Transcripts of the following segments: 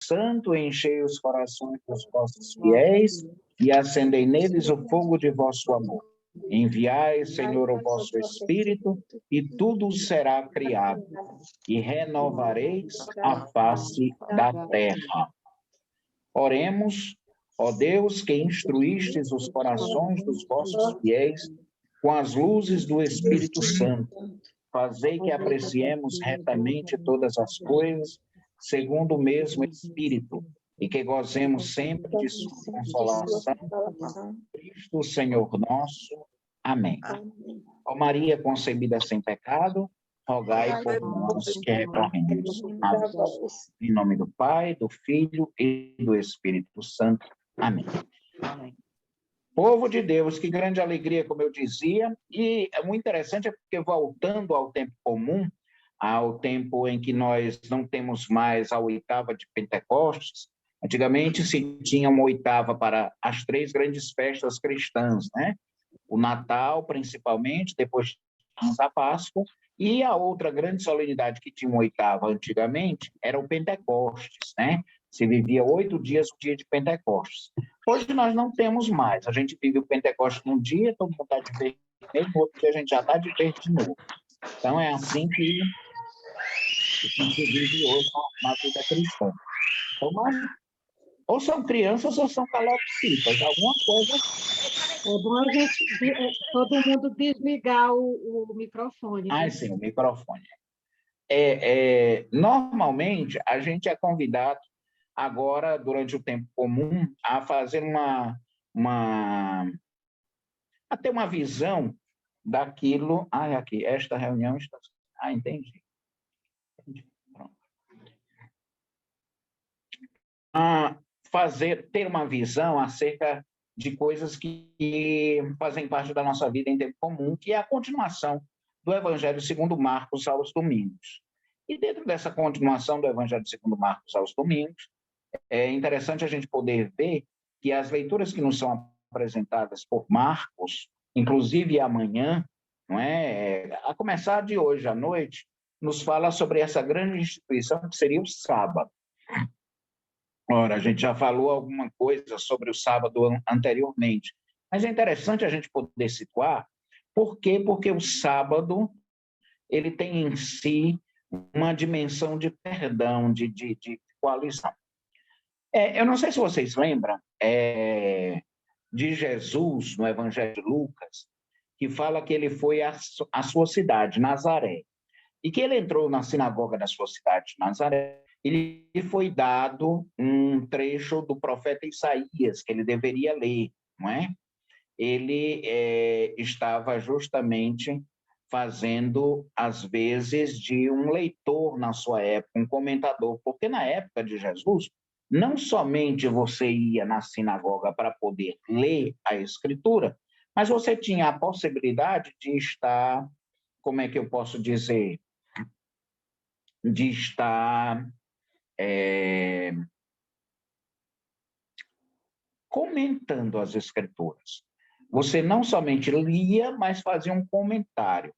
Santo, enchei os corações dos vossos fiéis e acendei neles o fogo de vosso amor. Enviai, Senhor, o vosso Espírito, e tudo será criado, e renovareis a face da terra. Oremos, ó Deus, que instruístes os corações dos vossos fiéis com as luzes do Espírito Santo. Fazei que apreciemos retamente todas as coisas, segundo o mesmo Espírito, e que gozemos sempre de sua consolação. Cristo, Senhor nosso. Amém. Ó Maria concebida sem pecado, rogai por nós que recorremos a vós. Em nome do Pai, do Filho e do Espírito Santo. Amém. Povo de Deus, que grande alegria, como eu dizia, e é muito interessante porque voltando ao tempo comum, ao tempo em que nós não temos mais a oitava de Pentecostes, antigamente se tinha uma oitava para as 3 grandes festas cristãs, né? O Natal, principalmente, depois a Páscoa, e a outra grande solenidade que tinha uma oitava antigamente era o Pentecostes, né? Se vivia 8 dias o dia de Pentecostes. Hoje nós não temos mais. A gente vive o Pentecostes num dia, todo mundo está de verde, no outro dia a gente já está de verde de novo. Então é assim que a gente vive hoje na vida cristã. Então, ou são crianças ou são calopsitas, alguma coisa. É bom a gente, todo mundo desligar o microfone. Ah, sim, o microfone. Normalmente, a gente é convidado agora, durante o tempo comum, a fazer a ter uma visão daquilo. Ah, aqui, esta reunião está. Ah, entendi. Pronto. Ter uma visão acerca de coisas que fazem parte da nossa vida em tempo comum, que é a continuação do Evangelho segundo Marcos aos domingos. E dentro dessa continuação do Evangelho segundo Marcos aos domingos, é interessante a gente poder ver que as leituras que nos são apresentadas por Marcos, inclusive amanhã, não é? A começar de hoje à noite, nos fala sobre essa grande instituição que seria o sábado. Ora, a gente já falou alguma coisa sobre o sábado anteriormente, mas é interessante a gente poder situar. Por quê? Porque o sábado ele tem em si uma dimensão de perdão, de coalizão. Eu não sei se vocês lembram de Jesus no Evangelho de Lucas, que fala que ele foi à sua cidade, Nazaré, e que ele entrou na sinagoga da sua cidade, Nazaré, e lhe foi dado um trecho do profeta Isaías, que ele deveria ler, não é? Ele estava justamente fazendo, às vezes, de um leitor na sua época, um comentador, porque na época de Jesus, não somente você ia na sinagoga para poder ler a Escritura, mas você tinha a possibilidade de estar, como é que eu posso dizer, de estar comentando as Escrituras. Você não somente lia, mas fazia um comentário.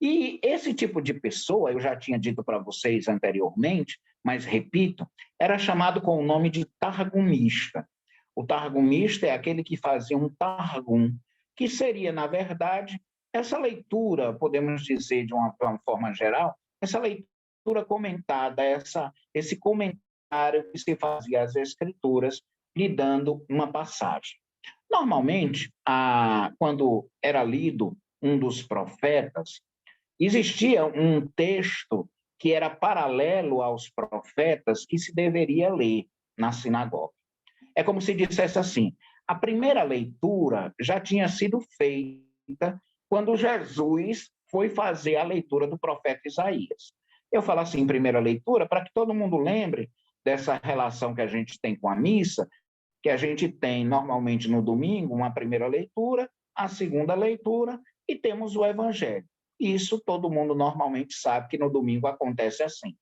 E esse tipo de pessoa, eu já tinha dito para vocês anteriormente, mas repito, era chamado com o nome de targumista. O targumista é aquele que fazia um targum, que seria, na verdade, essa leitura, podemos dizer de uma forma geral, essa leitura comentada, esse comentário que se fazia às Escrituras, lhe dando uma passagem. Normalmente, quando era lido um dos profetas, existia um texto que era paralelo aos profetas que se deveria ler na sinagoga. É como se dissesse assim, a primeira leitura já tinha sido feita quando Jesus foi fazer a leitura do profeta Isaías. Eu falo assim, primeira leitura, para que todo mundo lembre dessa relação que a gente tem com a missa, que a gente tem normalmente no domingo uma primeira leitura, a segunda leitura e temos o Evangelho. Isso todo mundo normalmente sabe que no domingo acontece assim.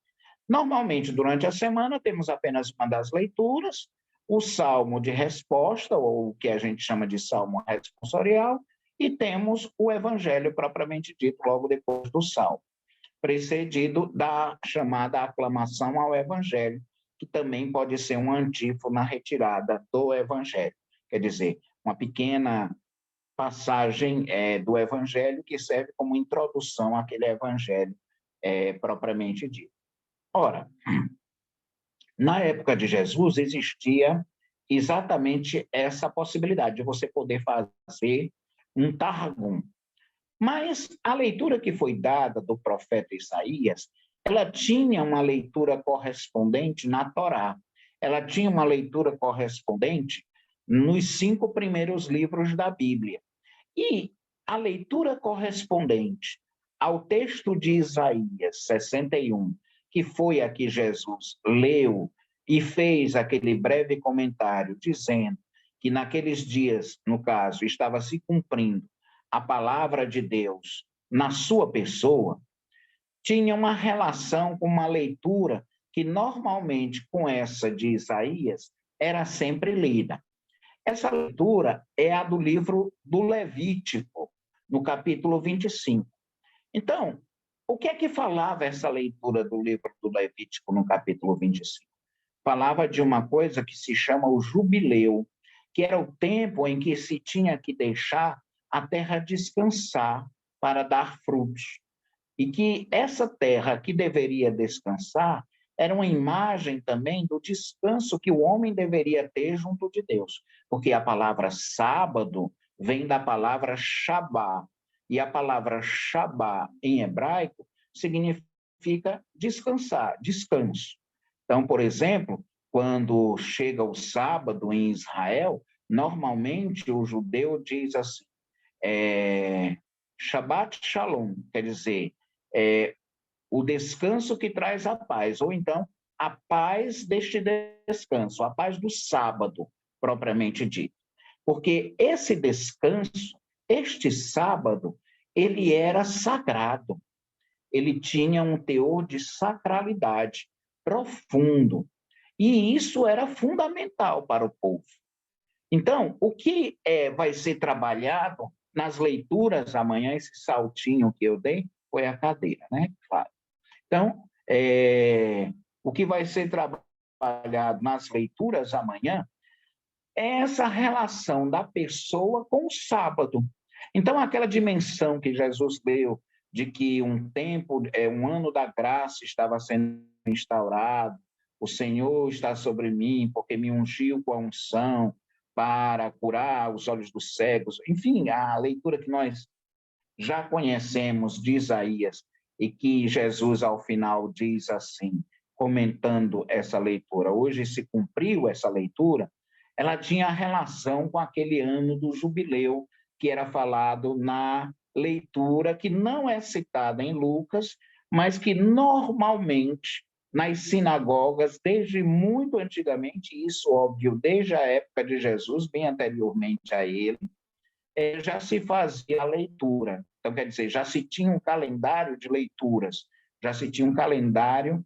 Normalmente, durante a semana, temos apenas uma das leituras, o salmo de resposta, ou o que a gente chama de salmo responsorial, e temos o Evangelho propriamente dito logo depois do salmo, precedido da chamada aclamação ao Evangelho, que também pode ser um antífona retirada do Evangelho. Quer dizer, uma pequena passagem do Evangelho que serve como introdução àquele Evangelho propriamente dito. Ora, na época de Jesus existia exatamente essa possibilidade de você poder fazer um Targum. Mas a leitura que foi dada do profeta Isaías, ela tinha uma leitura correspondente na Torá. Ela tinha uma leitura correspondente nos 5 primeiros livros da Bíblia. E a leitura correspondente ao texto de Isaías 61, que foi a que Jesus leu e fez aquele breve comentário dizendo que naqueles dias, no caso, estava se cumprindo a palavra de Deus na sua pessoa, tinha uma relação com uma leitura que normalmente com essa de Isaías era sempre lida. Essa leitura é a do livro do Levítico, no capítulo 25. Então, o que é que falava essa leitura do livro do Levítico no capítulo 25? Falava de uma coisa que se chama o jubileu, que era o tempo em que se tinha que deixar a terra descansar para dar frutos. E que essa terra que deveria descansar era uma imagem também do descanso que o homem deveria ter junto de Deus. Porque a palavra sábado vem da palavra Shabá. E a palavra Shabá, em hebraico, significa descansar, descanso. Então, por exemplo, quando chega o sábado em Israel, normalmente o judeu diz assim, Shabbat Shalom, quer dizer, o descanso que traz a paz, ou então a paz deste descanso, a paz do sábado, propriamente dito. Porque esse descanso, este sábado, ele era sagrado, ele tinha um teor de sacralidade profundo, e isso era fundamental para o povo. Então, o que vai ser trabalhado nas leituras amanhã, esse saltinho que eu dei, foi a cadeira, né? Claro. Então, o que vai ser trabalhado nas leituras amanhã é essa relação da pessoa com o sábado. Então, aquela dimensão que Jesus deu de que um tempo, um ano da graça estava sendo instaurado, o Senhor está sobre mim porque me ungiu com a unção para curar os olhos dos cegos. Enfim, a leitura que nós já conhecemos de Isaías e que Jesus, ao final, diz assim, comentando essa leitura, hoje se cumpriu essa leitura, ela tinha relação com aquele ano do jubileu que era falado na leitura, que não é citada em Lucas, mas que normalmente nas sinagogas, desde muito antigamente, isso óbvio, desde a época de Jesus, bem anteriormente a ele, já se fazia a leitura. Então, quer dizer, já se tinha um calendário de leituras, já se tinha um calendário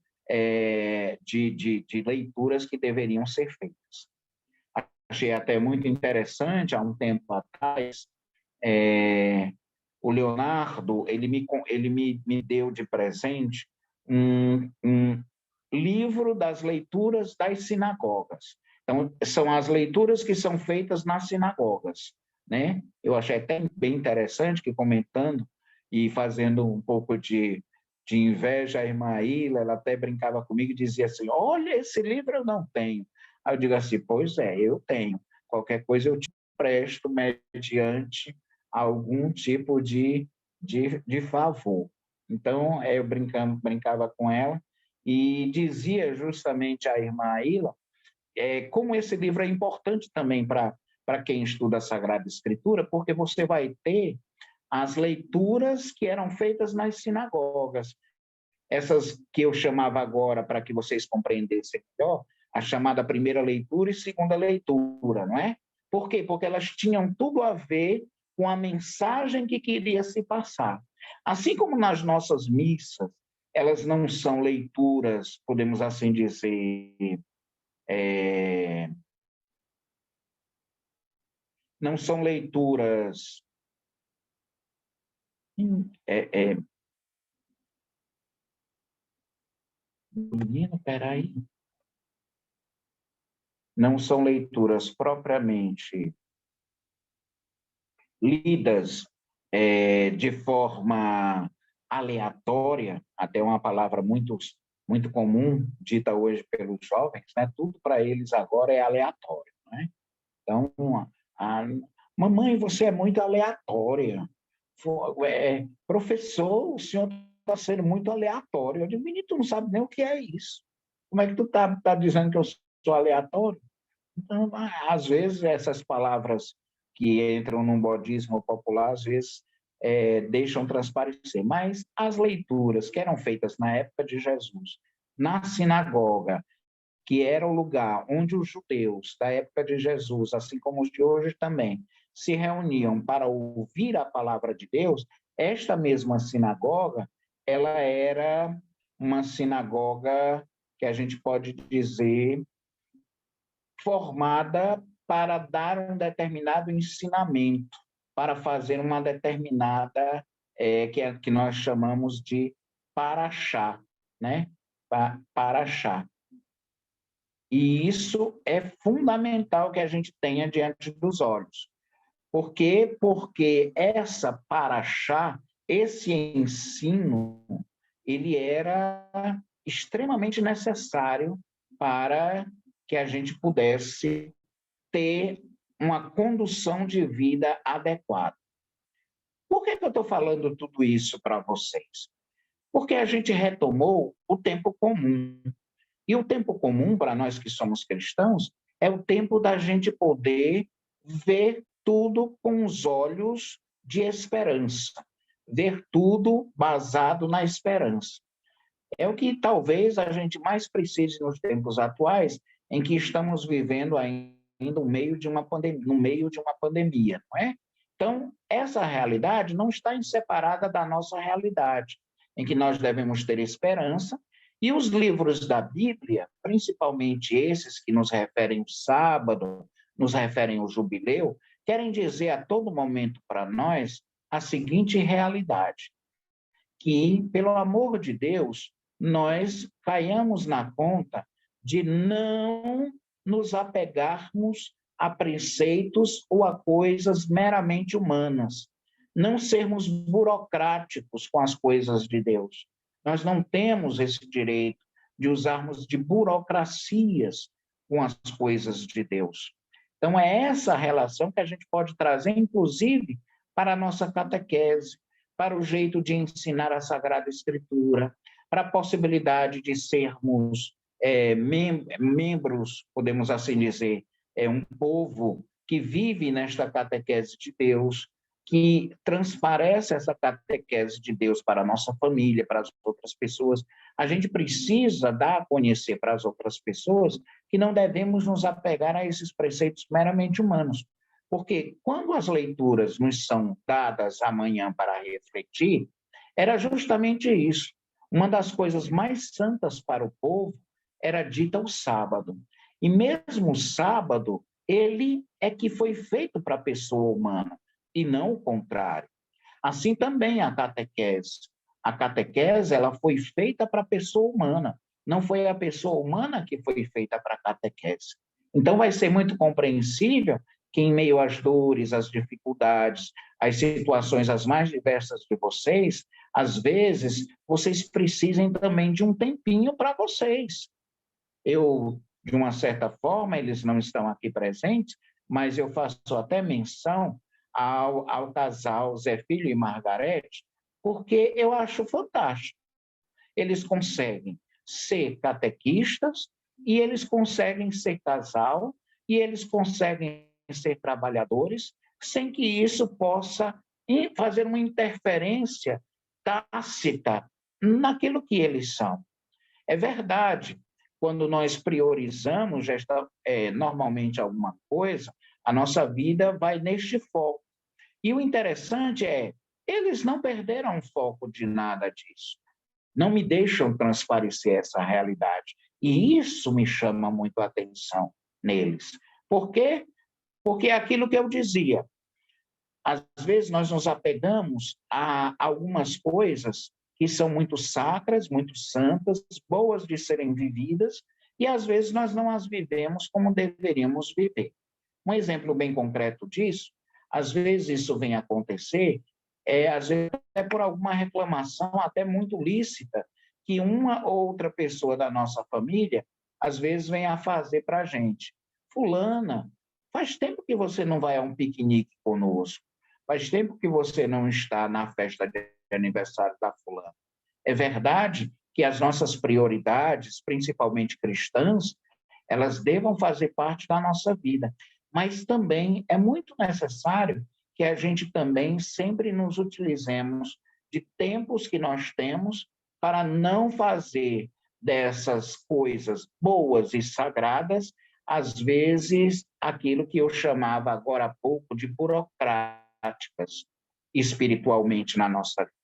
de leituras que deveriam ser feitas. Achei até muito interessante, há um tempo atrás, o Leonardo, ele me deu de presente um livro das leituras das sinagogas. Então, são as leituras que são feitas nas sinagogas, né? Eu achei até bem interessante que, comentando e fazendo um pouco de inveja à irmã Ilha, ela até brincava comigo e dizia assim, olha, esse livro eu não tenho. Aí eu digo assim, pois eu tenho. Qualquer coisa eu te presto mediante algum tipo de favor. Então, eu brincava com ela e dizia justamente à irmã Ilha como esse livro é importante também para quem estuda a Sagrada Escritura, porque você vai ter as leituras que eram feitas nas sinagogas. Essas que eu chamava agora, para que vocês compreendessem melhor, a chamada primeira leitura e segunda leitura, não é? Por quê? Porque elas tinham tudo a ver com a mensagem que queria se passar. Assim como nas nossas missas, elas não são leituras, podemos assim dizer, não são leituras. Menino, peraí. não são leituras propriamente lidas de forma aleatória, até uma palavra muito comum, dita hoje pelos jovens, né? Tudo para eles agora é aleatório, né? Então, mamãe, você é muito aleatória. Professor, o senhor está sendo muito aleatório. Eu digo, menino, tu não sabe nem o que é isso. Como é que tu tá dizendo que eu sou aleatório? Então, às vezes, essas palavras que entram num modismo popular, às vezes, deixam transparecer. Mas as leituras que eram feitas na época de Jesus, na sinagoga, que era o lugar onde os judeus da época de Jesus, assim como os de hoje também, se reuniam para ouvir a palavra de Deus, esta mesma sinagoga, ela era uma sinagoga que a gente pode dizer formada para dar um determinado ensinamento, para fazer uma determinada, que nós chamamos de paraxá, né? Paraxá. E isso é fundamental que a gente tenha diante dos olhos. Por quê? Porque essa paraxá, esse ensino, ele era extremamente necessário para que a gente pudesse ter uma condução de vida adequada. Por que eu estou falando tudo isso para vocês? Porque a gente retomou o tempo comum. E o tempo comum, para nós que somos cristãos, é o tempo da gente poder ver tudo com os olhos de esperança, ver tudo basado na esperança. É o que talvez a gente mais precise nos tempos atuais, em que estamos vivendo ainda no meio de uma pandemia, não é? Então, essa realidade não está inseparada da nossa realidade, em que nós devemos ter esperança, e os livros da Bíblia, principalmente esses que nos referem ao sábado, nos referem ao jubileu, querem dizer a todo momento para nós a seguinte realidade: que, pelo amor de Deus, nós caiamos na conta de não nos apegarmos a preceitos ou a coisas meramente humanas, não sermos burocráticos com as coisas de Deus. Nós não temos esse direito de usarmos de burocracias com as coisas de Deus. Então, é essa relação que a gente pode trazer, inclusive, para a nossa catequese, para o jeito de ensinar a Sagrada Escritura, para a possibilidade de sermos membros, podemos assim dizer, um povo que vive nesta catequese de Deus, que transparece essa catequese de Deus para a nossa família, para as outras pessoas. A gente precisa dar a conhecer para as outras pessoas que não devemos nos apegar a esses preceitos meramente humanos, porque quando as leituras nos são dadas amanhã para refletir, era justamente isso. Uma das coisas mais santas para o povo era dita o sábado. E mesmo o sábado, ele é que foi feito para a pessoa humana, e não o contrário. Assim também a catequese. A catequese, ela foi feita para a pessoa humana, não foi a pessoa humana que foi feita para a catequese. Então, vai ser muito compreensível que, em meio às dores, às dificuldades, às situações as mais diversas de vocês, às vezes, vocês precisem também de um tempinho para vocês. Eu, de uma certa forma, eles não estão aqui presentes, mas eu faço até menção ao casal Zé Filho e Margarete, porque eu acho fantástico. Eles conseguem ser catequistas, e eles conseguem ser casal, e eles conseguem ser trabalhadores, sem que isso possa fazer uma interferência tácita naquilo que eles são. É verdade, quando nós priorizamos normalmente alguma coisa, a nossa vida vai neste foco. E o interessante é, eles não perderam o foco de nada disso. Não me deixam transparecer essa realidade. E isso me chama muito a atenção neles. Por quê? Porque é aquilo que eu dizia. Às vezes nós nos apegamos a algumas coisas que são muito sacras, muito santas, boas de serem vividas, e às vezes nós não as vivemos como deveríamos viver. Um exemplo bem concreto disso, às vezes isso vem acontecer, às vezes é por alguma reclamação até muito lícita, que uma ou outra pessoa da nossa família, às vezes, vem a fazer para a gente. Fulana, faz tempo que você não vai a um piquenique conosco, faz tempo que você não está na festa de aniversário da fulana. É verdade que as nossas prioridades, principalmente cristãs, elas devam fazer parte da nossa vida, mas também é muito necessário que a gente também sempre nos utilizemos de tempos que nós temos para não fazer dessas coisas boas e sagradas, às vezes, aquilo que eu chamava agora há pouco de burocráticas espiritualmente na nossa vida.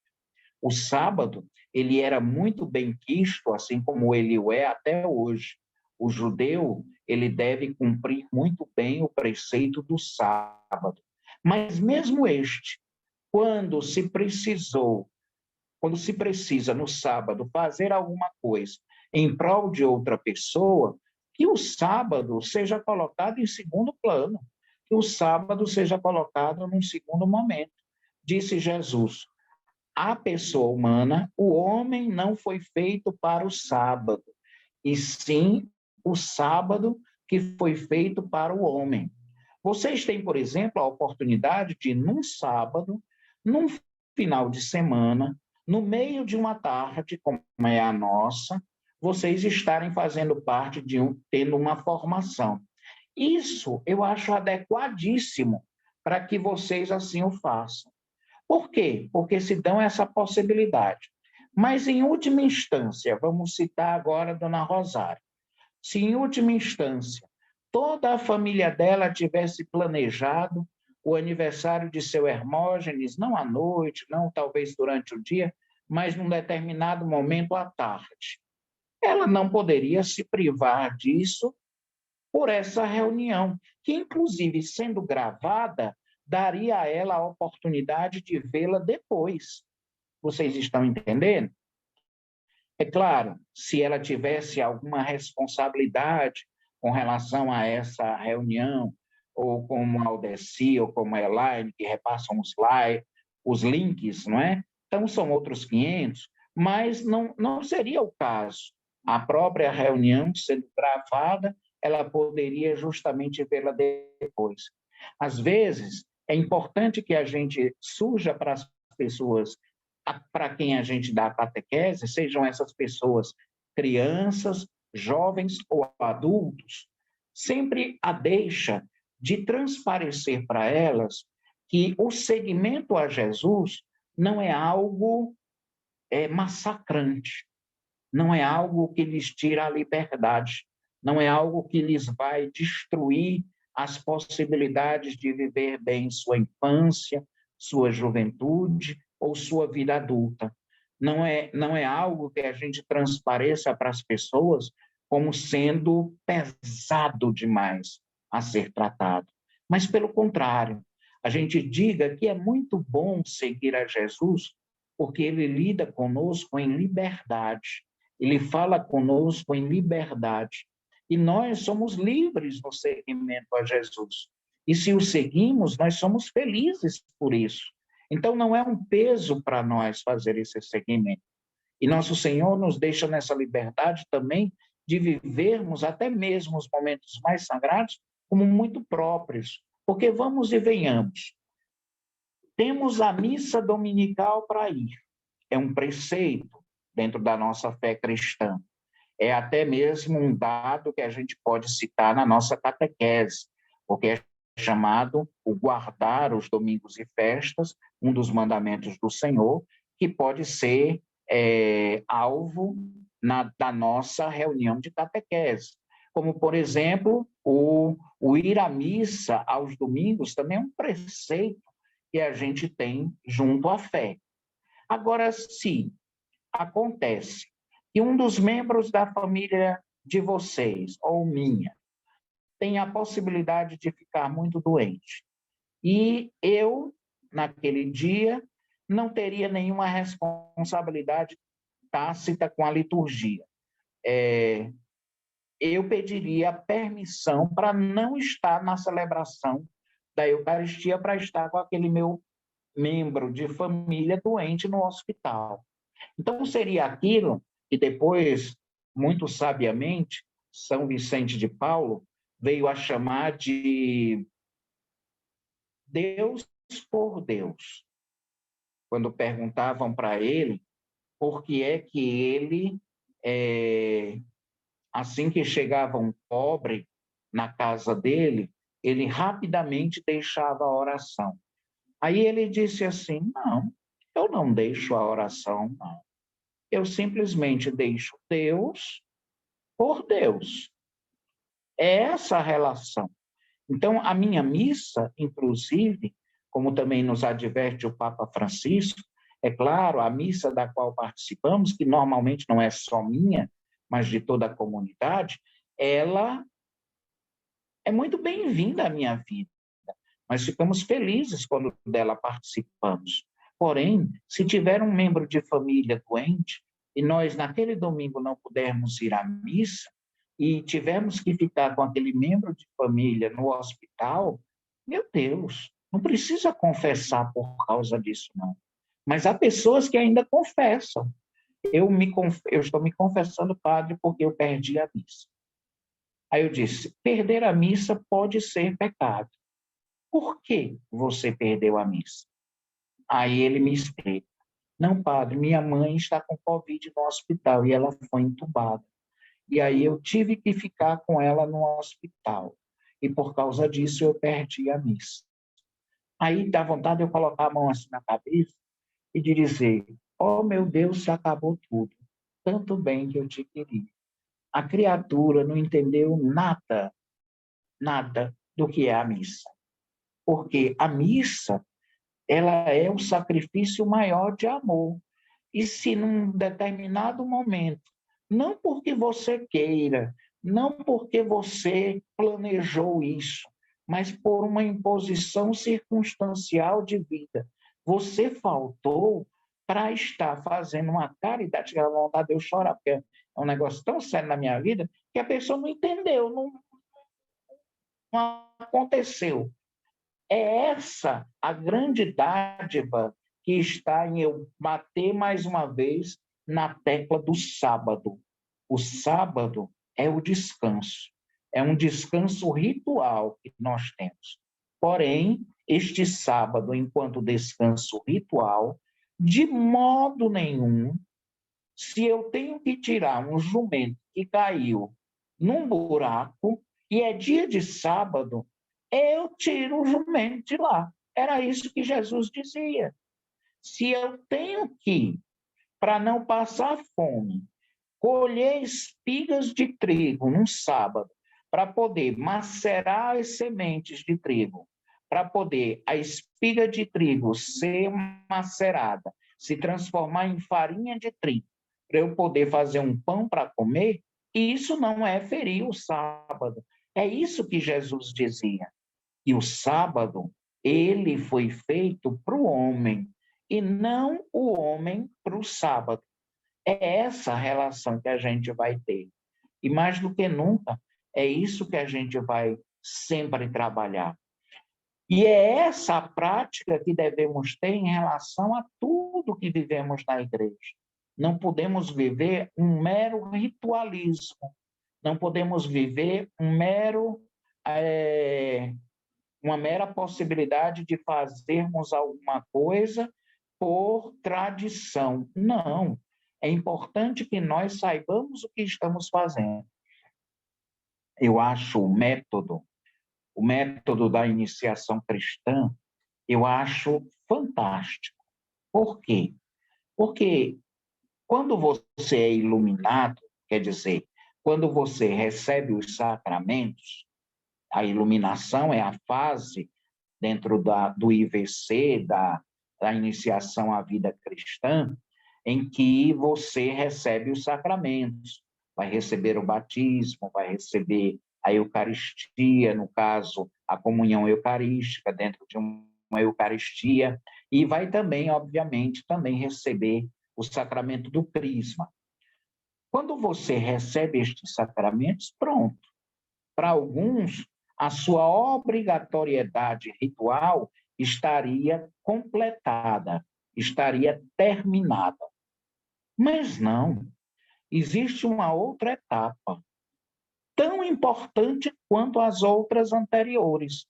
O sábado, ele era muito bem quisto, assim como ele o é até hoje. O judeu, ele deve cumprir muito bem o preceito do sábado. Mas mesmo este, quando se precisou, quando se precisa no sábado fazer alguma coisa em prol de outra pessoa, que o sábado seja colocado em segundo plano, que o sábado seja colocado num segundo momento. Disse Jesus: a pessoa humana, o homem não foi feito para o sábado, e sim o sábado que foi feito para o homem. Vocês têm, por exemplo, a oportunidade de, num sábado, num final de semana, no meio de uma tarde, como é a nossa, vocês estarem fazendo parte de tendo uma formação. Isso eu acho adequadíssimo para que vocês assim o façam. Por quê? Porque se dão essa possibilidade. Mas, em última instância, vamos citar agora a Dona Rosário. Se, em última instância, toda a família dela tivesse planejado o aniversário de seu Hermógenes, não à noite, não talvez durante o dia, mas num determinado momento à tarde, ela não poderia se privar disso por essa reunião, que, inclusive, sendo gravada, daria a ela a oportunidade de vê-la depois. Vocês estão entendendo? É claro, se ela tivesse alguma responsabilidade com relação a essa reunião, ou como a Aldeci, ou como a Elaine, que repassam os links, não é? Então, são outros 500, mas não seria o caso. A própria reunião, sendo gravada, ela poderia justamente vê-la depois. Às vezes, é importante que a gente surja para as pessoas para quem a gente dá a catequese, sejam essas pessoas crianças, jovens ou adultos, sempre a deixa de transparecer para elas que o seguimento a Jesus não é algo massacrante, não é algo que lhes tira a liberdade, não é algo que lhes vai destruir as possibilidades de viver bem sua infância, sua juventude ou sua vida adulta. Não é algo que a gente transpareça para as pessoas como sendo pesado demais a ser tratado. Mas, pelo contrário, a gente diga que é muito bom seguir a Jesus porque ele lida conosco em liberdade. Ele fala conosco em liberdade. E nós somos livres no seguimento a Jesus. E se o seguimos, nós somos felizes por isso. Então, não é um peso para nós fazer esse seguimento. E nosso Senhor nos deixa nessa liberdade também de vivermos até mesmo os momentos mais sagrados como muito próprios. Porque vamos e venhamos. Temos a missa dominical para ir. É um preceito dentro da nossa fé cristã. É até mesmo um dado que a gente pode citar na nossa catequese, porque é chamado o guardar os domingos e festas, um dos mandamentos do Senhor, que pode ser alvo da nossa reunião de catequese. Como, por exemplo, o ir à missa aos domingos também é um preceito que a gente tem junto à fé. Agora, se acontece que um dos membros da família de vocês, ou minha, tem a possibilidade de ficar muito doente, e eu, naquele dia, não teria nenhuma responsabilidade tácita com a liturgia. eu pediria permissão para não estar na celebração da Eucaristia, para estar com aquele meu membro de família doente no hospital. Então, seria aquilo que depois, muito sabiamente, São Vicente de Paulo veio a chamar de Deus por Deus. Quando perguntavam para ele por que é que ele, assim que chegava um pobre na casa dele, ele rapidamente deixava a oração. Aí ele disse assim: não, eu não deixo a oração, não. Eu simplesmente deixo Deus por Deus. É essa a relação. Então, a minha missa, inclusive, como também nos adverte o Papa Francisco, é claro, a missa da qual participamos, que normalmente não é só minha, mas de toda a comunidade, ela é muito bem-vinda à minha vida. Nós ficamos felizes quando dela participamos. Porém, se tiver um membro de família doente e nós, naquele domingo, não pudermos ir à missa e tivermos que ficar com aquele membro de família no hospital, meu Deus, não precisa confessar por causa disso, não. Mas há pessoas que ainda confessam. Eu estou me confessando, padre, porque eu perdi a missa. Aí eu disse: perder a missa pode ser pecado. Por que você perdeu a missa? Aí ele me explica: não, padre, minha mãe está com Covid no hospital e ela foi entubada. E aí eu tive que ficar com ela no hospital. E por causa disso eu perdi a missa. Aí dá vontade de eu colocar a mão assim na cabeça e de dizer: oh, meu Deus, se acabou tudo. Tanto bem que eu te queria. A criatura não entendeu nada, nada do que é a missa. Porque a missa, ela é o sacrifício maior de amor. E se num determinado momento, não porque você queira, não porque você planejou isso, mas por uma imposição circunstancial de vida, você faltou para estar fazendo uma caridade, que a vontade de eu chorar, porque é um negócio tão sério na minha vida, que a pessoa não entendeu, não aconteceu. É essa a grande dádiva que está em eu bater mais uma vez na tecla do sábado. O sábado é o descanso. É um descanso ritual que nós temos. Porém, este sábado, enquanto descanso ritual, de modo nenhum, se eu tenho que tirar um jumento que caiu num buraco e é dia de sábado, eu tiro o jumento de lá. Era isso que Jesus dizia. Se eu tenho que, para não passar fome, colher espigas de trigo num sábado, para poder macerar as sementes de trigo, para poder a espiga de trigo ser macerada, se transformar em farinha de trigo, para eu poder fazer um pão para comer, isso não é ferir o sábado. É isso que Jesus dizia. E o sábado, ele foi feito para o homem, e não o homem para o sábado. É essa a relação que a gente vai ter. E mais do que nunca, é isso que a gente vai sempre trabalhar. E é essa a prática que devemos ter em relação a tudo que vivemos na igreja. Não podemos viver um mero ritualismo, não podemos viver uma mera possibilidade de fazermos alguma coisa por tradição. Não. É importante que nós saibamos o que estamos fazendo. Eu acho o método da iniciação cristã, eu acho fantástico. Por quê? Porque quando você é iluminado, quer dizer, quando você recebe os sacramentos, a iluminação é a fase dentro do IVC, da iniciação à vida cristã, em que você recebe os sacramentos, vai receber o batismo, vai receber a Eucaristia, no caso, a comunhão eucarística dentro de uma Eucaristia, e vai também, obviamente, também receber o sacramento do crisma. Quando você recebe estes sacramentos, pronto. Para alguns, a sua obrigatoriedade ritual estaria completada, estaria terminada. Mas não, existe uma outra etapa, tão importante quanto as outras anteriores.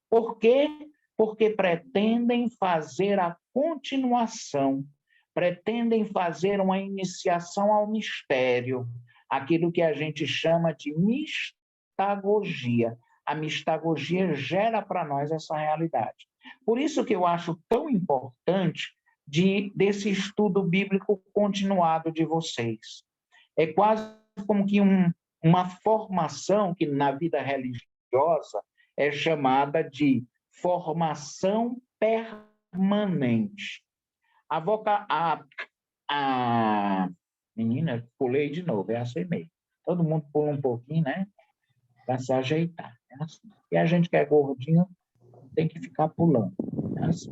Por quê? Porque pretendem fazer a continuação, pretendem fazer uma iniciação ao mistério, aquilo que a gente chama de mistagogia. A mistagogia gera para nós essa realidade. Por isso que eu acho tão importante desse estudo bíblico continuado de vocês. É quase como que uma formação que na vida religiosa é chamada de formação permanente. Menina, pulei de novo, é assim mesmo. Todo mundo pula um pouquinho, né? Para se ajeitar. É assim. E a gente que é gordinho tem que ficar pulando. É assim.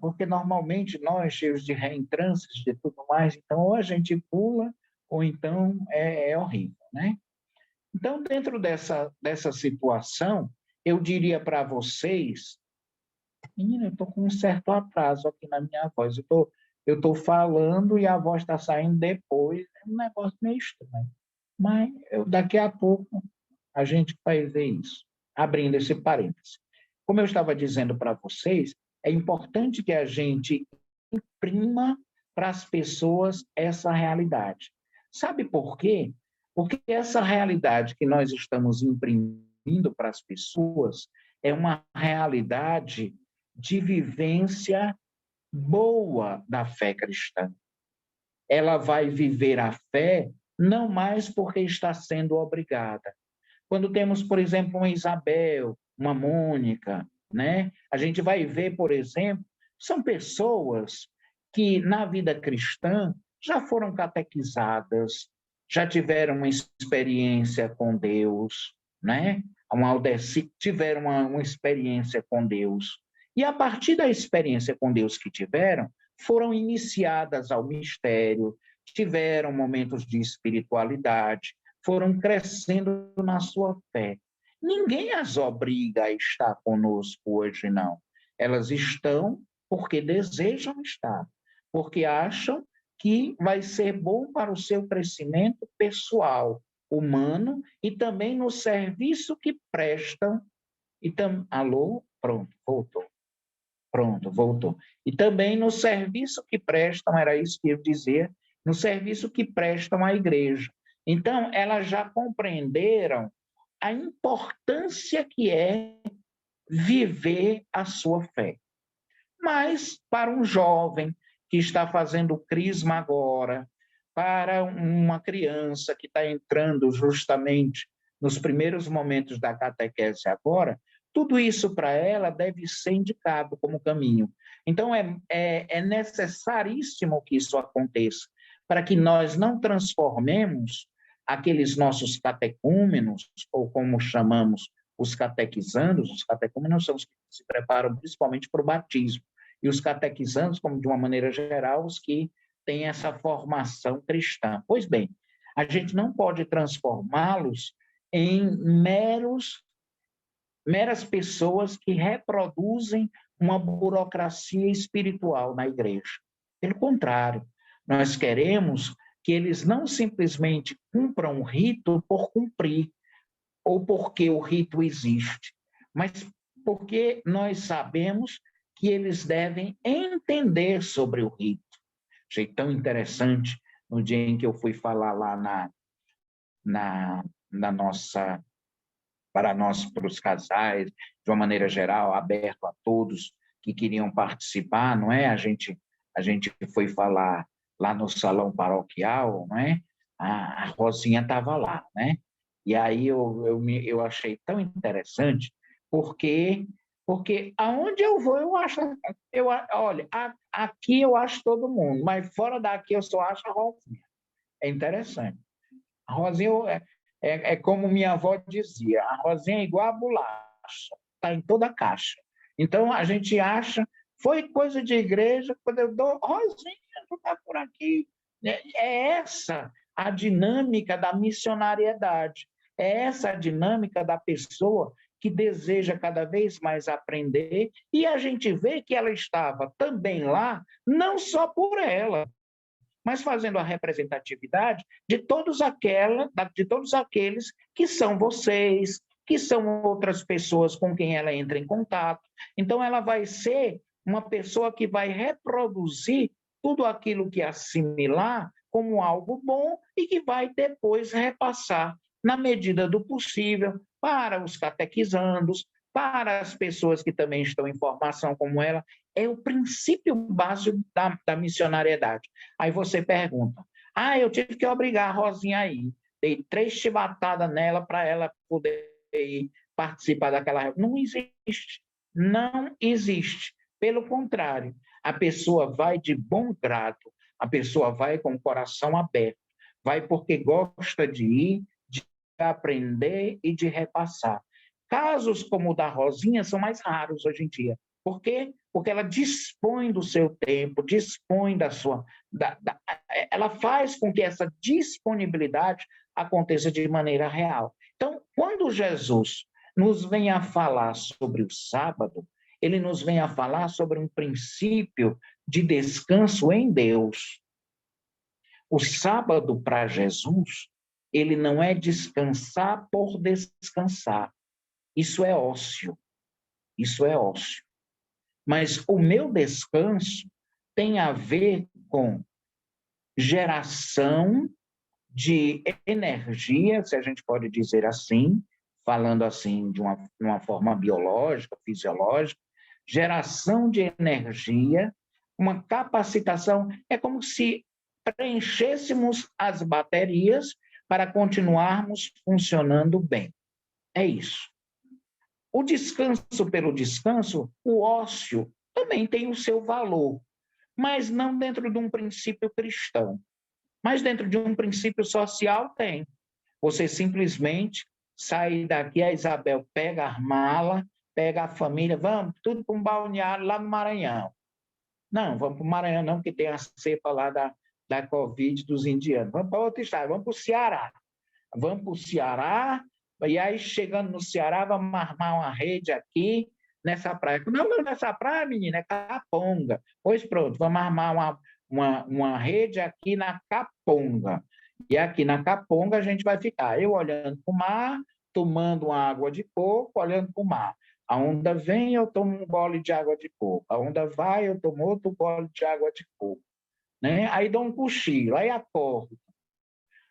Porque normalmente nós, cheios de reentrâncias, de tudo mais, então ou a gente pula, ou então é horrível, né? Então, dentro dessa situação, eu diria para vocês, menina, eu estou com um certo atraso aqui na minha voz, eu estou falando e a voz está saindo depois, é um negócio meio estranho. Mas daqui a pouco a gente vai ver isso, abrindo esse parêntese. Como eu estava dizendo para vocês, é importante que a gente imprima para as pessoas essa realidade. Sabe por quê? Porque essa realidade que nós estamos imprimindo para as pessoas é uma realidade de vivência boa da fé cristã. Ela vai viver a fé não mais porque está sendo obrigada. Quando temos, por exemplo, uma Isabel, uma Mônica, né? A gente vai ver, por exemplo, são pessoas que na vida cristã já foram catequizadas, já tiveram uma experiência com Deus, né? Tiveram uma experiência com Deus. E a partir da experiência com Deus que tiveram, foram iniciadas ao mistério, tiveram momentos de espiritualidade, foram crescendo na sua fé. Ninguém as obriga a estar conosco hoje, não. Elas estão porque desejam estar, porque acham que vai ser bom para o seu crescimento pessoal, humano, e também no serviço que prestam. Alô? Pronto, voltou. Pronto, voltou. E também no serviço que prestam, era isso que eu dizia, no serviço que prestam à igreja. Então, elas já compreenderam a importância que é viver a sua fé. Mas, para um jovem que está fazendo o crisma agora, para uma criança que está entrando justamente nos primeiros momentos da catequese agora, tudo isso para ela deve ser indicado como caminho. Então, é necessaríssimo que isso aconteça, para que nós não transformemos aqueles nossos catecúmenos, ou como chamamos os catequizandos. Os catecúmenos são os que se preparam principalmente para o batismo, e os catequizandos, como de uma maneira geral, os que têm essa formação cristã. Pois bem, a gente não pode transformá-los em meras pessoas que reproduzem uma burocracia espiritual na igreja. Pelo contrário, nós queremos que eles não simplesmente cumpram o rito por cumprir, ou porque o rito existe, mas porque nós sabemos que eles devem entender sobre o rito. Achei tão interessante no dia em que eu fui falar lá na nossa, para os casais, de uma maneira geral, aberto a todos que queriam participar, não é? A gente foi falar lá no salão paroquial, não é? A Rosinha estava lá, né? E aí eu achei tão interessante, porque aonde eu vou, olha, aqui eu acho todo mundo, mas fora daqui eu só acho a Rosinha. É interessante. A Rosinha é como minha avó dizia, a Rosinha é igual a bolacha, está em toda a caixa. Então, a gente acha, foi coisa de igreja, quando eu dou, Rosinha, tu está por aqui, É essa a dinâmica da missionariedade. É essa a dinâmica da pessoa que deseja cada vez mais aprender, e a gente vê que ela estava também lá, não só por ela, mas fazendo a representatividade de todos aqueles que são vocês, que são outras pessoas com quem ela entra em contato. Então, ela vai ser uma pessoa que vai reproduzir tudo aquilo que assimilar como algo bom e que vai depois repassar, na medida do possível, para os catequizandos, para as pessoas que também estão em formação como ela. É o princípio básico da missionariedade. Aí você pergunta, eu tive que obrigar a Rosinha a ir, dei 3 chibatadas nela para ela poder ir participar daquela reunião. Não existe, não existe. Pelo contrário, a pessoa vai de bom grado, a pessoa vai com o coração aberto, vai porque gosta de ir, de aprender e de repassar. Casos como o da Rosinha são mais raros hoje em dia. Por quê? Porque ela dispõe do seu tempo, dispõe da sua... ela faz com que essa disponibilidade aconteça de maneira real. Então, quando Jesus nos vem a falar sobre o sábado, ele nos vem a falar sobre um princípio de descanso em Deus. O sábado, para Jesus, ele não é descansar por descansar. Isso é ócio. Isso é ócio. Mas o meu descanso tem a ver com geração de energia, se a gente pode dizer assim, falando assim de uma forma biológica, fisiológica, geração de energia, uma capacitação, é como se preenchêssemos as baterias para continuarmos funcionando bem. É isso. O descanso pelo descanso, o ócio, também tem o seu valor, mas não dentro de um princípio cristão. Mas dentro de um princípio social tem. Você simplesmente sai daqui, a Isabel pega a mala, pega a família, vamos tudo para um balneário lá no Maranhão. Não, vamos para o Maranhão não, que tem a cepa lá da Covid dos indianos. Vamos para outro estado, vamos para o Ceará. Vamos para o Ceará, e aí chegando no Ceará, vamos armar uma rede aqui, nessa praia. Não, nessa praia, menina, é Caponga. Pois pronto, vamos armar uma rede aqui na Caponga. E aqui na Caponga a gente vai ficar, eu olhando para o mar, tomando uma água de coco, olhando para o mar. A onda vem, eu tomo um gole de água de coco. A onda vai, eu tomo outro gole de água de coco. Né? Aí dou um cochilo, aí acordo.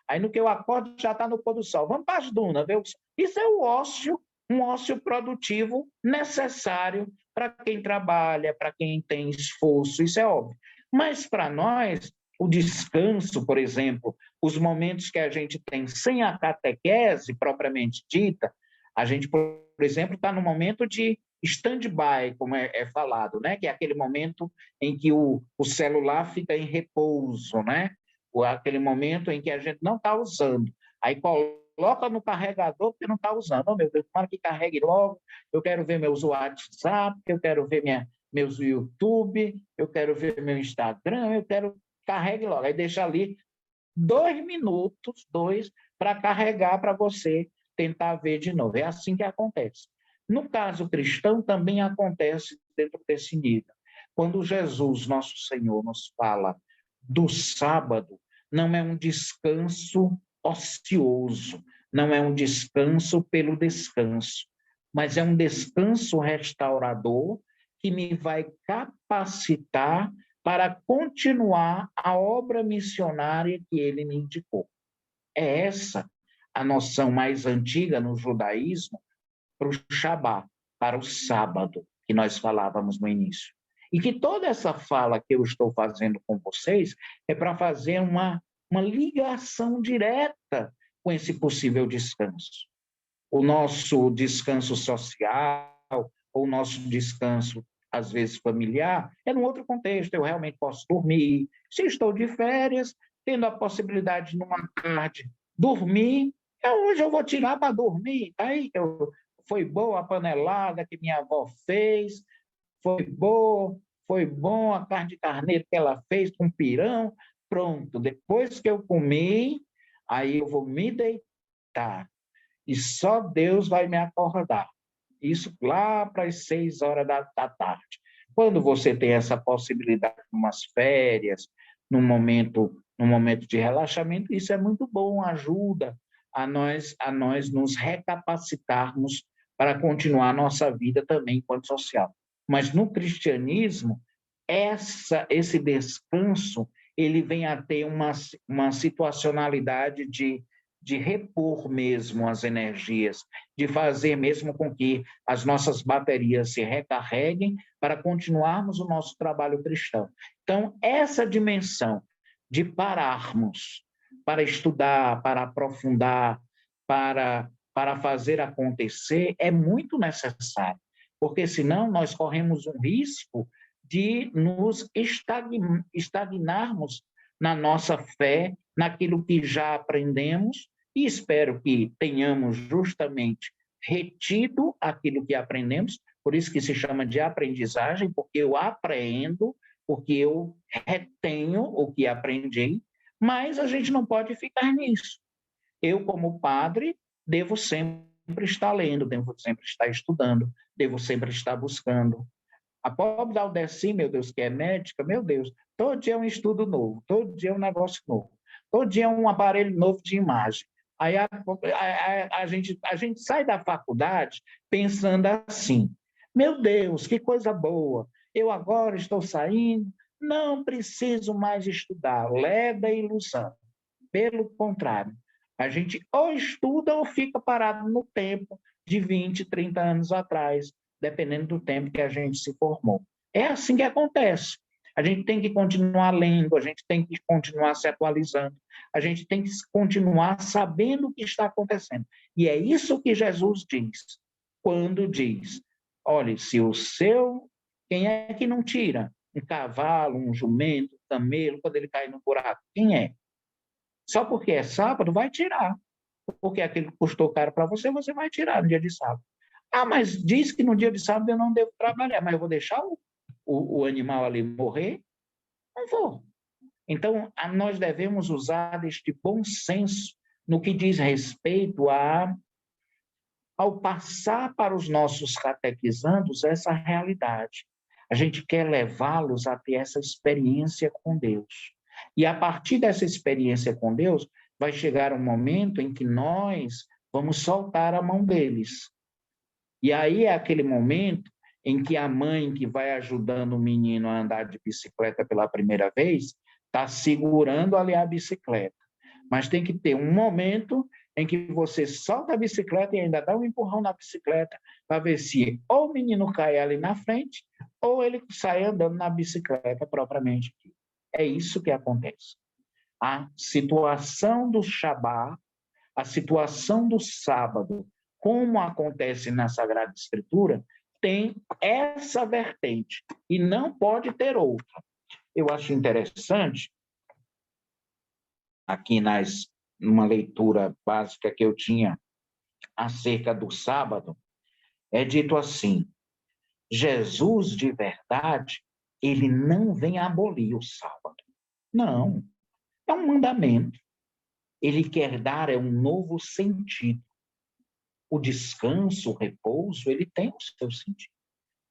Aí no que eu acordo já está no pôr do sol. Vamos para as dunas, viu? Isso é o ócio, um ócio produtivo necessário para quem trabalha, para quem tem esforço, isso é óbvio. Mas para nós, o descanso, por exemplo, os momentos que a gente tem sem a catequese propriamente dita, a gente, por exemplo, está no momento de stand-by, como é falado, né? Que é aquele momento em que o celular fica em repouso, né? Aquele momento em que a gente não está usando. Aí coloca no carregador porque não está usando. Oh, meu Deus, tomara que carregue logo. Eu quero ver meus WhatsApp, eu quero ver meus YouTube, eu quero ver meu Instagram, eu quero... Carregue logo. Aí deixa ali 2 minutos, para carregar para você tentar ver de novo. É assim que acontece. No caso cristão, também acontece dentro desse nível. Quando Jesus, nosso Senhor, nos fala do sábado, não é um descanso ocioso, não é um descanso pelo descanso, mas é um descanso restaurador que me vai capacitar para continuar a obra missionária que ele me indicou. É essa a noção mais antiga no judaísmo para o Shabá, para o sábado, que nós falávamos no início. E que toda essa fala que eu estou fazendo com vocês é para fazer uma ligação direta com esse possível descanso. O nosso descanso social, ou o nosso descanso, às vezes, familiar, é num outro contexto. Eu realmente posso dormir. Se estou de férias, tendo a possibilidade de, numa tarde, dormir, hoje eu vou tirar para dormir. Aí foi boa a panelada que minha avó fez, foi bom a carne de carneiro que ela fez com pirão, pronto, depois que eu comi, aí eu vou me deitar. E só Deus vai me acordar. Isso lá para as 6 horas da tarde. Quando você tem essa possibilidade, umas férias, num momento de relaxamento, isso é muito bom, ajuda a nós nos recapacitarmos para continuar a nossa vida também enquanto social. Mas no cristianismo, esse descanso, ele vem a ter uma situacionalidade de repor mesmo as energias, de fazer mesmo com que as nossas baterias se recarreguem para continuarmos o nosso trabalho cristão. Então, essa dimensão de pararmos para estudar, para aprofundar, para fazer acontecer, é muito necessário, porque senão nós corremos um risco de nos estagnarmos na nossa fé, naquilo que já aprendemos, e espero que tenhamos justamente retido aquilo que aprendemos, por isso que se chama de aprendizagem, porque eu aprendo, porque eu retenho o que aprendi, mas a gente não pode ficar nisso. Eu, como padre, devo sempre estar lendo, devo sempre estar estudando, devo sempre estar buscando. A pobre da Aldeci, meu Deus, que é médica, meu Deus, todo dia é um estudo novo, todo dia é um negócio novo, todo dia é um aparelho novo de imagem. Aí a gente sai da faculdade pensando assim, meu Deus, que coisa boa, eu agora estou saindo, não preciso mais estudar, leda ilusão. Pelo contrário, a gente ou estuda ou fica parado no tempo de 20, 30 anos atrás, dependendo do tempo que a gente se formou. É assim que acontece. A gente tem que continuar lendo, a gente tem que continuar se atualizando, a gente tem que continuar sabendo o que está acontecendo. E é isso que Jesus diz, quando diz, olha, se o seu, quem é que não tira? Um cavalo, um jumento, um camelo, quando ele cai no buraco, quem é? Só porque é sábado, vai tirar. Porque aquilo que custou caro para você, você vai tirar no dia de sábado. Ah, mas diz que no dia de sábado eu não devo trabalhar, mas eu vou deixar o animal ali morrer? Não vou. Então, nós devemos usar este bom senso no que diz respeito ao passar para os nossos catequizandos essa realidade. A gente quer levá-los a ter essa experiência com Deus. E a partir dessa experiência com Deus, vai chegar um momento em que nós vamos soltar a mão deles. E aí é aquele momento em que a mãe que vai ajudando o menino a andar de bicicleta pela primeira vez está segurando ali a bicicleta. Mas tem que ter um momento em que você solta a bicicleta e ainda dá um empurrão na bicicleta para ver se ou o menino cai ali na frente ou ele sai andando na bicicleta propriamente. É isso que acontece. A situação do Shabá, a situação do sábado, como acontece na Sagrada Escritura, tem essa vertente e não pode ter outra. Eu acho interessante, aqui numa leitura básica que eu tinha acerca do sábado, é dito assim, Jesus de verdade, ele não vem abolir o sábado. Não, é um mandamento. Ele quer dar um novo sentido. O descanso, o repouso, ele tem o seu sentido.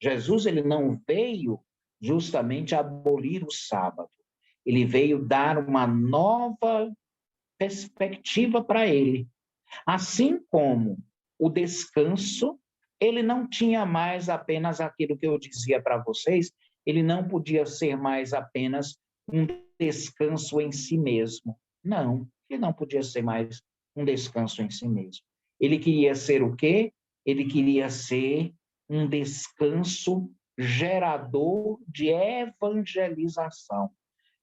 Jesus, ele não veio justamente abolir o sábado. Ele veio dar uma nova perspectiva para ele. Assim como o descanso, ele não tinha mais apenas aquilo que eu dizia para vocês, ele não podia ser mais apenas um descanso em si mesmo. Não, ele não podia ser mais um descanso em si mesmo. Ele queria ser o quê? Ele queria ser um descanso gerador de evangelização,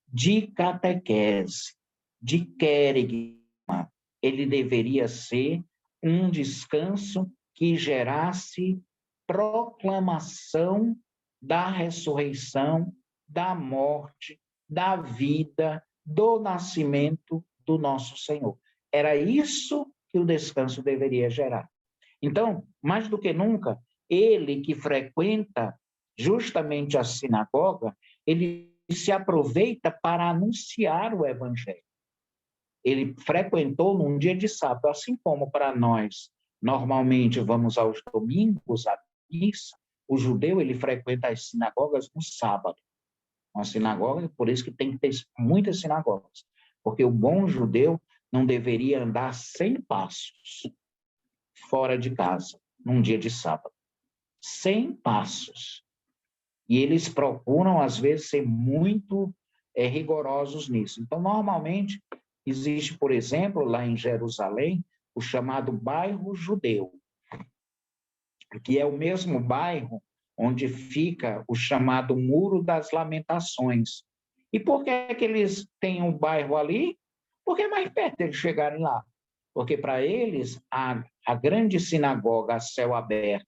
de catequese, de querigma. Ele deveria ser um descanso que gerasse proclamação da ressurreição, da morte, da vida, do nascimento do nosso Senhor. Era isso que o descanso deveria gerar. Então, mais do que nunca, ele que frequenta justamente a sinagoga, ele se aproveita para anunciar o evangelho. Ele frequentou num dia de sábado, assim como para nós, normalmente vamos aos domingos à missa, o judeu ele frequenta as sinagogas no sábado. Uma sinagoga, por isso que tem que ter muitas sinagogas, porque o bom judeu não deveria andar 100 passos fora de casa, num dia de sábado. 100 passos. E eles procuram, às vezes, ser muito rigorosos nisso. Então, normalmente, existe, por exemplo, lá em Jerusalém, o chamado bairro judeu, que é o mesmo bairro onde fica o chamado Muro das Lamentações. E por que é que eles têm um bairro ali? Porque é mais perto deles chegarem lá. Porque, para eles, a grande sinagoga a céu aberto,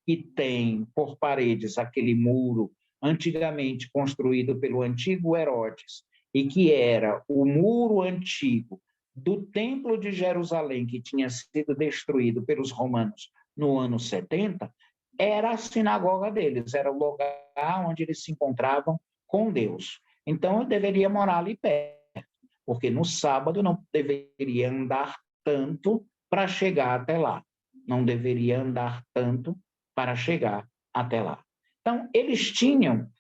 que tem por paredes aquele muro antigamente construído pelo antigo Herodes, e que era o muro antigo do Templo de Jerusalém, que tinha sido destruído pelos romanos no ano 70, era a sinagoga deles, era o lugar onde eles se encontravam com Deus. Então, eu deveria morar ali perto, porque no sábado eu não deveria andar tanto para chegar até lá. Não deveria andar tanto para chegar até lá. Então, eles tinham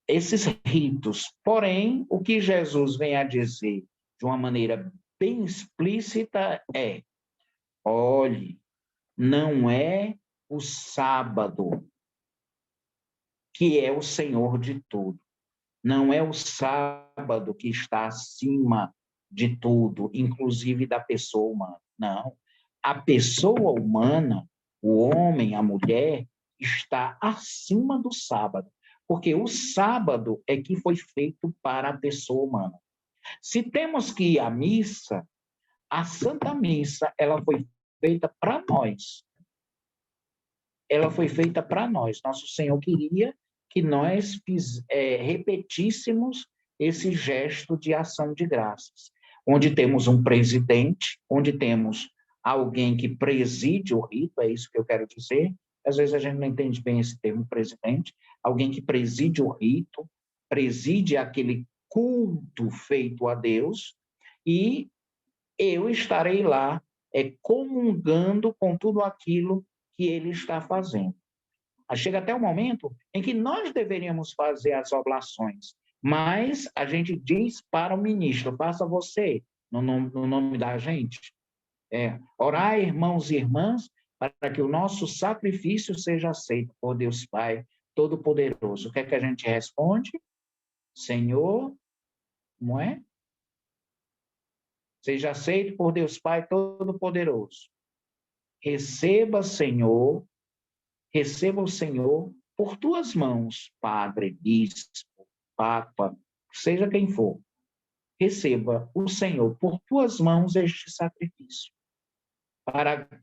esses ritos, porém, o que Jesus vem a dizer de uma maneira bem explícita é: olhe, não é o sábado que é o Senhor de tudo. Não é o sábado que está acima de tudo, inclusive da pessoa humana. Não. A pessoa humana, o homem, a mulher, está acima do sábado, porque o sábado é que foi feito para a pessoa humana. Se temos que ir à missa, a Santa Missa, ela foi feita para nós. Ela foi feita para nós. Nosso Senhor queria que nós repetíssemos esse gesto de ação de graças, onde temos um presidente, onde temos alguém que preside o rito, é isso que eu quero dizer. Às vezes a gente não entende bem esse termo presidente, alguém que preside o rito, preside aquele culto feito a Deus, e eu estarei lá comungando com tudo aquilo que ele está fazendo. Chega até o momento em que nós deveríamos fazer as oblações, mas a gente diz para o ministro: faça você, no nome da gente. Orai, irmãos e irmãs, para que o nosso sacrifício seja aceito por Deus Pai Todo-Poderoso. O que é que a gente responde? Senhor, não é? Seja aceito por Deus Pai Todo-Poderoso. Receba, Senhor, receba o Senhor por tuas mãos, padre, bispo, papa, seja quem for. Receba o Senhor por tuas mãos este sacrifício.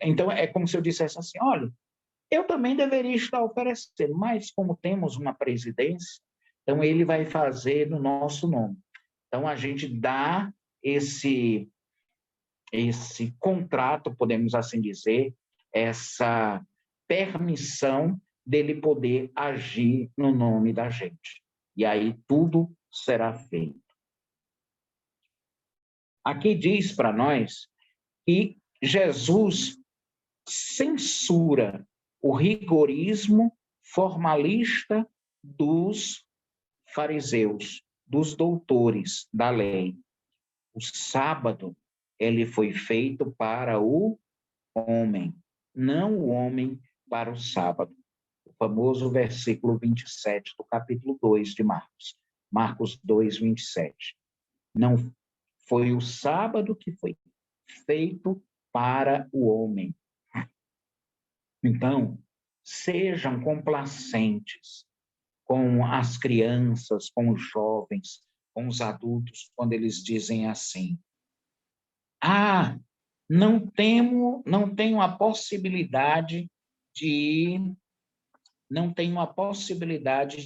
Então, é como se eu dissesse assim: olha, eu também deveria estar oferecendo, mas como temos uma presidência, então ele vai fazer no nosso nome. Então, a gente dá esse contrato, podemos assim dizer, essa permissão dele poder agir no nome da gente. E aí tudo será feito. Aqui diz para nós que Jesus censura o rigorismo formalista dos fariseus, dos doutores da lei. O sábado, ele foi feito para o homem, não o homem para o sábado. O famoso versículo 27 do capítulo 2 de Marcos. Marcos 2, 27. Não foi o sábado que foi feito para o homem. Então, sejam complacentes com as crianças, com os jovens, com os adultos, quando eles dizem assim: não tenho a possibilidade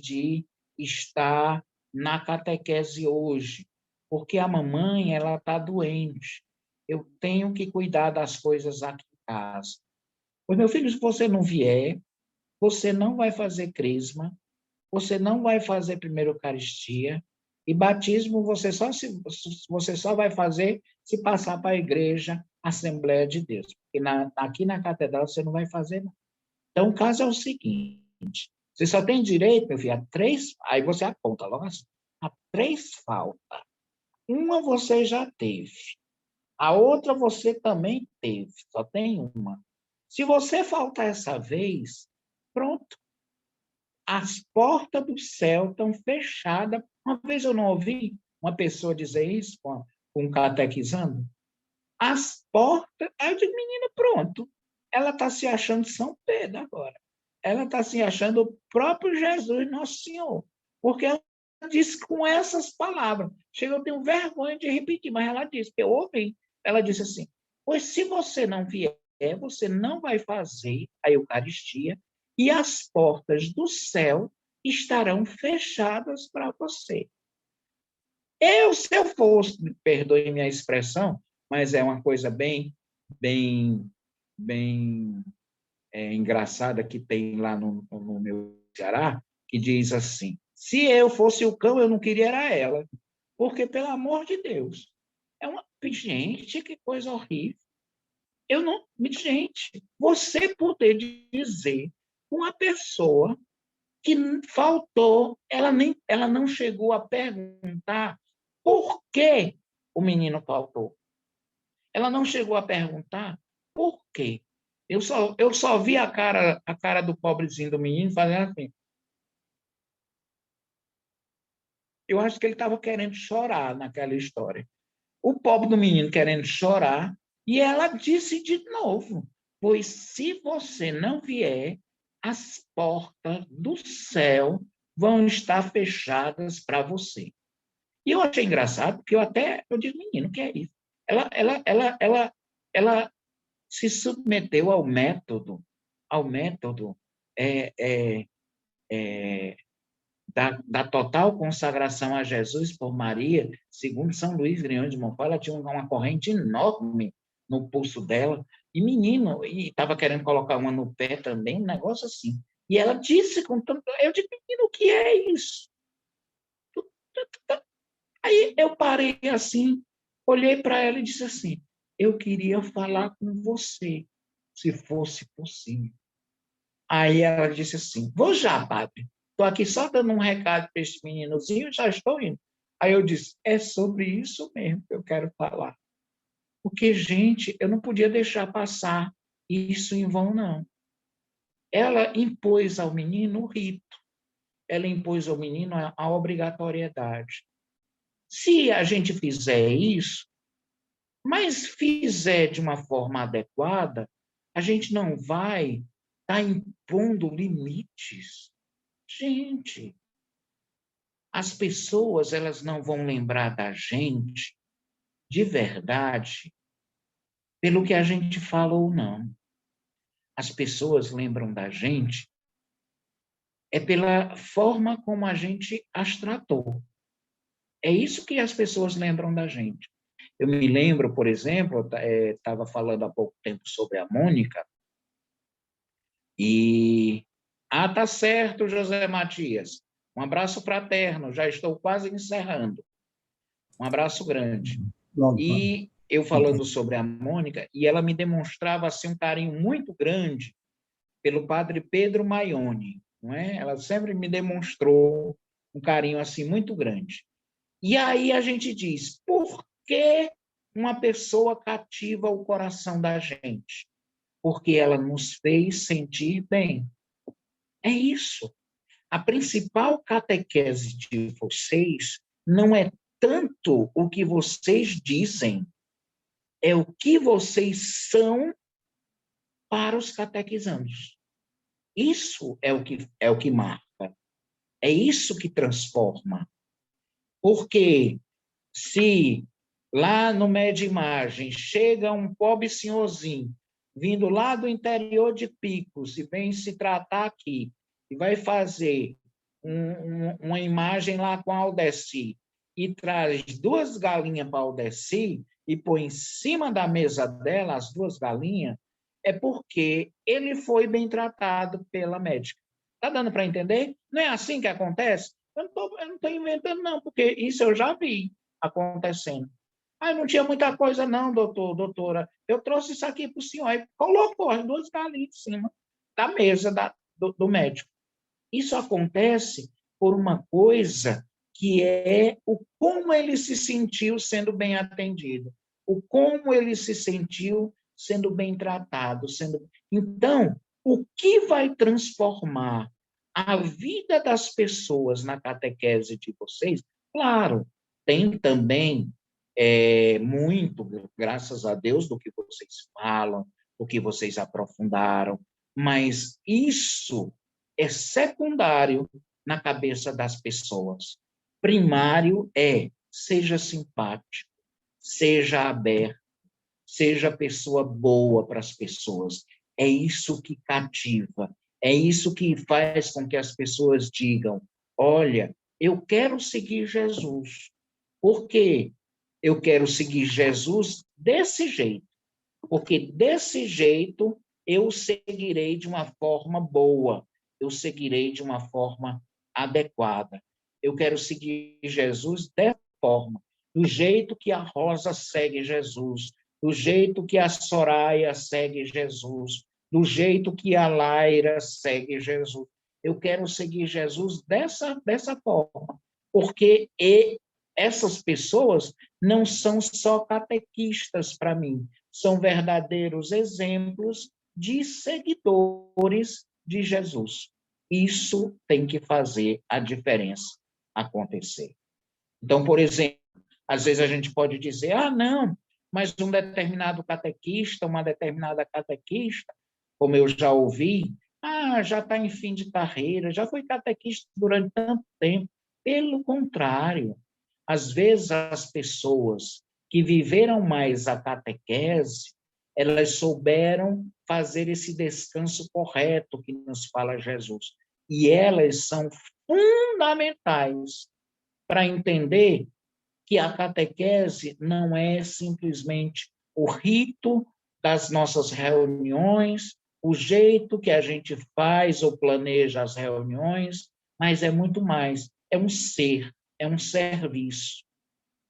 de estar na catequese hoje, porque a mamãe ela está doente. Eu tenho que cuidar das coisas aqui em casa. Pois, meu filho, se você não vier, você não vai fazer crisma, você não vai fazer primeira Eucaristia, E batismo você só vai fazer se passar para a igreja, Assembleia de Deus. Porque aqui na catedral você não vai fazer, não. Então, o caso é o seguinte: você só tem direito, meu filho, a 3, aí você aponta logo assim, a 3 faltas. Uma você já teve, a outra você também teve, só tem uma. Se você faltar essa vez, pronto. As portas do céu estão fechadas. Uma vez eu não ouvi uma pessoa dizer isso com um catequizando. As portas... Aí eu digo, menina, pronto. Ela está se achando São Pedro agora. Ela está se achando o próprio Jesus, Nosso Senhor. Porque ela disse com essas palavras. Chega, eu tenho vergonha de repetir, mas ela disse, que eu ouvi. Ela disse assim, pois se você não vier, você não vai fazer a Eucaristia e as portas do céu estarão fechadas para você. Se eu fosse, perdoe minha expressão, mas é uma coisa bem engraçada que tem lá no meu Ceará, que diz assim, se eu fosse o cão, eu não queria era ela, porque, pelo amor de Deus, gente, que coisa horrível. Gente, você poder dizer uma pessoa que faltou, ela não chegou a perguntar por que o menino faltou. Ela não chegou a perguntar por quê. Eu só vi a cara do pobrezinho do menino fazendo assim. Eu acho que ele estava querendo chorar naquela história. O pobre do menino querendo chorar, e ela disse de novo, pois se você não vier, as portas do céu vão estar fechadas para você. E eu achei engraçado, porque eu digo, menino, o que é isso? Ela se submeteu ao método é, é, é, da total consagração a Jesus por Maria, segundo São Luís Grião de Montfort, ela tinha uma corrente enorme no pulso dela, e menino, e estava querendo colocar uma no pé também, um negócio assim. E ela disse com tanto... Eu digo, menino, o que é isso? Aí eu parei assim, olhei para ela e disse assim, eu queria falar com você, se fosse possível. Aí ela disse assim, vou já, padre. Estou aqui só dando um recado para esse meninozinho, já estou indo. Aí eu disse, é sobre isso mesmo que eu quero falar. Porque, gente, eu não podia deixar passar isso em vão, não. Ela impôs ao menino o rito. Ela impôs ao menino a obrigatoriedade. Se a gente fizer isso, mas fizer de uma forma adequada, a gente não vai estar impondo limites. Gente, as pessoas elas não vão lembrar da gente de verdade pelo que a gente fala ou não. As pessoas lembram da gente pela forma como a gente as tratou. É isso que as pessoas lembram da gente. Eu me lembro, por exemplo, estava falando há pouco tempo sobre a Mônica, e... tá certo, José Matias. Um abraço fraterno, já estou quase encerrando. Um abraço grande. E eu falando sobre a Mônica, e ela me demonstrava assim, um carinho muito grande pelo padre Pedro Maione, não é? Ela sempre me demonstrou um carinho assim muito grande. E aí a gente diz, por que uma pessoa cativa o coração da gente? Porque ela nos fez sentir bem. É isso. A principal catequese de vocês não é tanto o que vocês dizem, é o que vocês são para os catequizandos. Isso é o que marca. É isso que transforma. Porque se lá no Média Imagem chega um pobre senhorzinho, vindo lá do interior de Picos, e vem se tratar aqui, e vai fazer uma imagem lá com a Aldeci, e traz 2 galinhas para a Aldeci, e põe em cima da mesa dela as 2 galinhas, é porque ele foi bem tratado pela médica. Está dando para entender? Não é assim que acontece? Eu não estou inventando, não, porque isso eu já vi acontecendo. Ah, não tinha muita coisa, não, doutora. Eu trouxe isso aqui para o senhor. Aí colocou as duas galinhas em cima da mesa do médico. Isso acontece por uma coisa que é o como ele se sentiu sendo bem atendido, o como ele se sentiu sendo bem tratado. Então, o que vai transformar a vida das pessoas na catequese de vocês? Claro, tem também muito, graças a Deus, do que vocês falam, do que vocês aprofundaram, mas isso é secundário na cabeça das pessoas. Primário seja simpático, seja aberto, seja pessoa boa para as pessoas. É isso que cativa, é isso que faz com que as pessoas digam: olha, eu quero seguir Jesus. Por quê? Eu quero seguir Jesus desse jeito, porque desse jeito eu seguirei de uma forma boa, eu seguirei de uma forma adequada. Eu quero seguir Jesus dessa forma, do jeito que a Rosa segue Jesus, do jeito que a Soraya segue Jesus, do jeito que a Laira segue Jesus. Eu quero seguir Jesus dessa forma, porque essas pessoas não são só catequistas para mim, são verdadeiros exemplos de seguidores de Jesus. Isso tem que fazer a diferença acontecer. Então, por exemplo, às vezes a gente pode dizer: ah, não, mas um determinado catequista, uma determinada catequista, como eu já ouvi, já está em fim de carreira, já foi catequista durante tanto tempo. Pelo contrário, às vezes as pessoas que viveram mais a catequese, elas souberam fazer esse descanso correto que nos fala Jesus. E elas são fundamentais para entender que a catequese não é simplesmente o rito das nossas reuniões, o jeito que a gente faz ou planeja as reuniões, mas é muito mais, é um ser, é um serviço.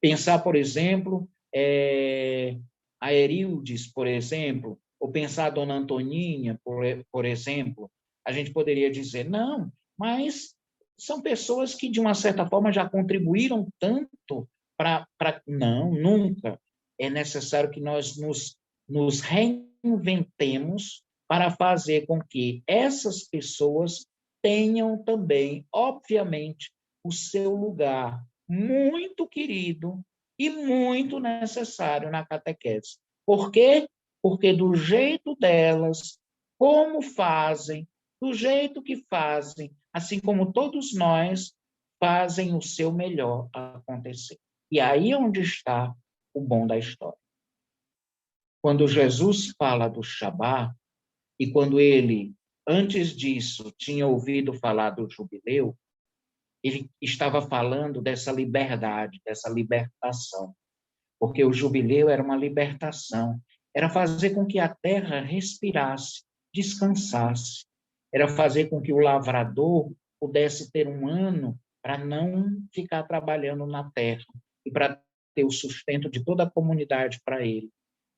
Pensar, por exemplo, a Erildes, por exemplo, ou pensar a Dona Antoninha, por exemplo, a gente poderia dizer: não, mas são pessoas que, de uma certa forma, já contribuíram tanto para... Não, nunca. É necessário que nós nos reinventemos para fazer com que essas pessoas tenham também, obviamente, o seu lugar muito querido e muito necessário na catequese. Por quê? Porque do jeito delas, como fazem, do jeito que fazem, assim como todos nós, fazem o seu melhor acontecer. E aí é onde está o bom da história. Quando Jesus fala do Shabá, e quando ele, antes disso, tinha ouvido falar do jubileu, ele estava falando dessa liberdade, dessa libertação, porque o jubileu era uma libertação, era fazer com que a terra respirasse, descansasse, era fazer com que o lavrador pudesse ter um ano para não ficar trabalhando na terra e para ter o sustento de toda a comunidade para ele.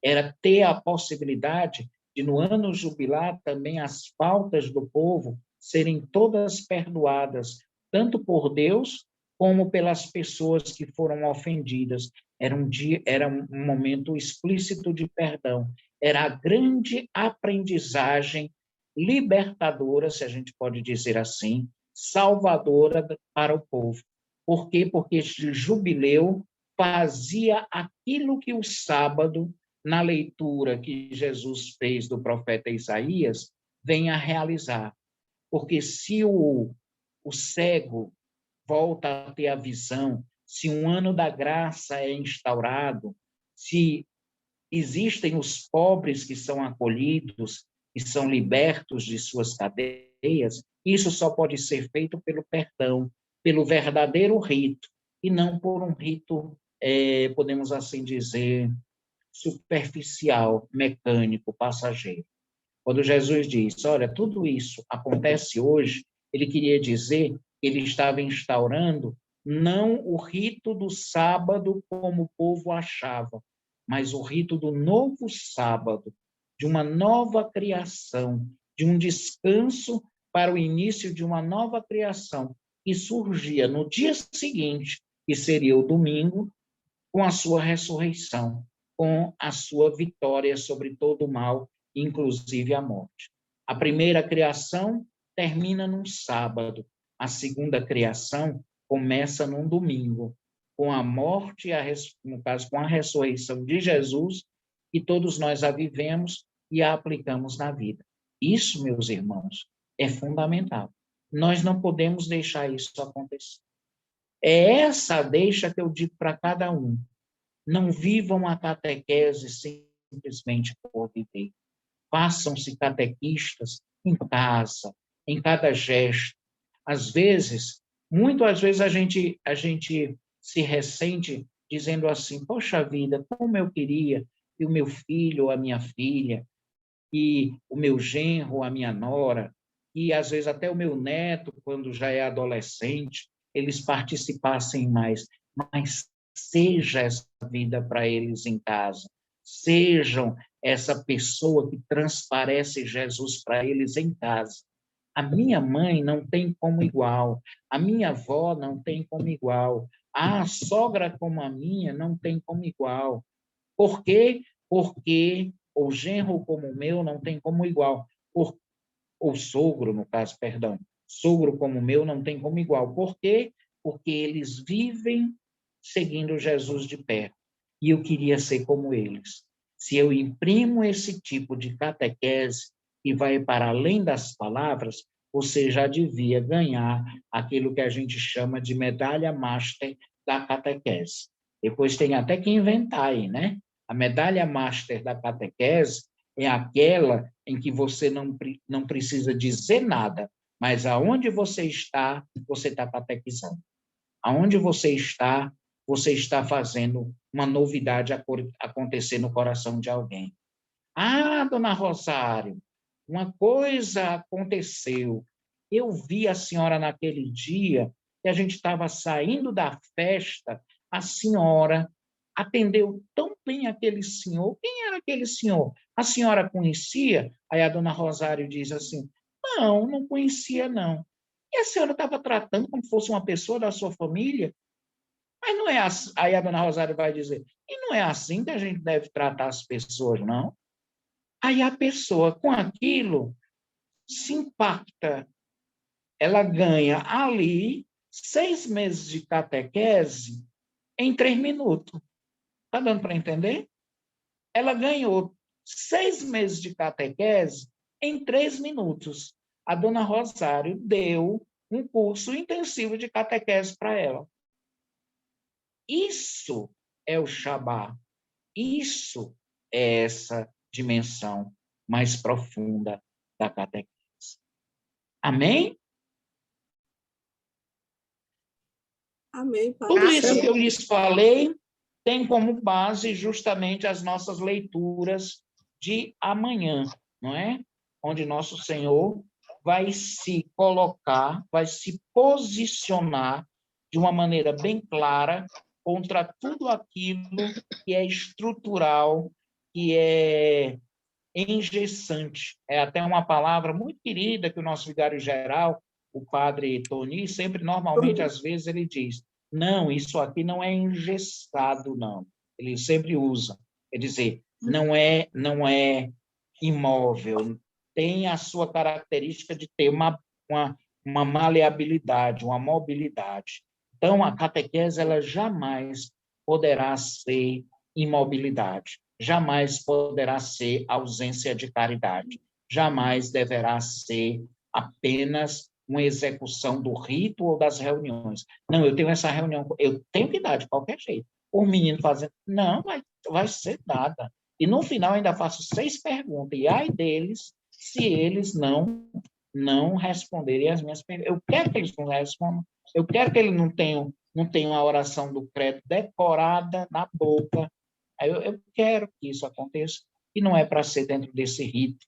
Era ter a possibilidade de, no ano jubilar, também as faltas do povo serem todas perdoadas, tanto por Deus como pelas pessoas que foram ofendidas. Era um momento explícito de perdão. Era a grande aprendizagem libertadora, se a gente pode dizer assim, salvadora para o povo. Por quê? Porque este jubileu fazia aquilo que o sábado, na leitura que Jesus fez do profeta Isaías, vem a realizar. Porque se o cego volta a ter a visão, se um ano da graça é instaurado, se existem os pobres que são acolhidos, que são libertos de suas cadeias, isso só pode ser feito pelo perdão, pelo verdadeiro rito, e não por um rito, podemos assim dizer, superficial, mecânico, passageiro. Quando Jesus diz: olha, tudo isso acontece hoje, ele queria dizer Ele estava instaurando não o rito do sábado como o povo achava, mas o rito do novo sábado, de uma nova criação, de um descanso para o início de uma nova criação, que surgia no dia seguinte, que seria o domingo, com a sua ressurreição, com a sua vitória sobre todo o mal, inclusive a morte. A primeira criação termina num sábado, a segunda criação começa num domingo, com a morte, no caso, com a ressurreição de Jesus, e todos nós a vivemos e a aplicamos na vida. Isso, meus irmãos, é fundamental. Nós não podemos deixar isso acontecer. É essa deixa que eu digo para cada um. Não vivam a catequese simplesmente por viver. Façam-se catequistas em casa, em cada gesto. Às vezes, muitas vezes a gente se ressente dizendo assim, poxa vida, como eu queria que o meu filho ou a minha filha, e o meu genro, a minha nora, e às vezes até o meu neto, quando já é adolescente, eles participassem mais. Mas seja essa vida para eles em casa. Sejam essa pessoa que transparece Jesus para eles em casa. A minha mãe não tem como igual. A minha avó não tem como igual. A sogra como a minha não tem como igual. Por quê? Porque o genro como o meu não tem como igual. O sogro, no caso, perdão. Sogro como o meu não tem como igual. Por quê? Porque eles vivem seguindo Jesus de perto. E eu queria ser como eles. Se eu imprimo esse tipo de catequese e vai para além das palavras, você já devia ganhar aquilo que a gente chama de medalha master da catequese. Depois tem até que inventar aí, né? A medalha master da catequese é aquela em que você não precisa dizer nada, mas aonde você está catequizando. Aonde você está fazendo uma novidade acontecer no coração de alguém. Ah, dona Rosário, uma coisa aconteceu. Eu vi a senhora naquele dia que a gente estava saindo da festa, a senhora atendeu tão bem aquele senhor. Quem era aquele senhor? A senhora conhecia? Aí a dona Rosário diz assim, não conhecia, não. E a senhora estava tratando como se fosse uma pessoa da sua família? Mas não é assim. Aí a dona Rosário vai dizer, e não é assim que a gente deve tratar as pessoas, não? Aí a pessoa, com aquilo, se impacta. Ela ganha ali 6 meses de catequese em 3 minutos. Está dando para entender? Ela ganhou 6 meses de catequese em 3 minutos. A dona Rosário deu um curso intensivo de catequese para ela. Isso é o Shabá. Isso é essa dimensão mais profunda da catequese. Amém? Amém, Pai. Tudo isso que eu lhes falei tem como base justamente as nossas leituras de amanhã, não é? Onde nosso Senhor vai se colocar, vai se posicionar de uma maneira bem clara contra tudo aquilo que é estrutural, que é engessante. É até uma palavra muito querida que o nosso vigário-geral, o padre Toni, sempre, normalmente, às vezes, ele diz, não, isso aqui não é engessado, não. Ele sempre usa. Quer dizer, não é imóvel, tem a sua característica de ter uma maleabilidade, uma mobilidade. Então, a catequese, ela jamais poderá ser imobilidade, jamais poderá ser ausência de caridade, jamais deverá ser apenas uma execução do rito ou das reuniões. Não, eu tenho essa reunião, eu tenho que dar de qualquer jeito. O menino fazendo, não, vai ser nada. E no final ainda faço 6 perguntas, e ai deles, se eles não responderem as minhas perguntas. Eu quero que eles não respondam, eu quero que eles não tenham a oração do credo decorada na boca. Eu quero que isso aconteça, e não é para ser dentro desse rito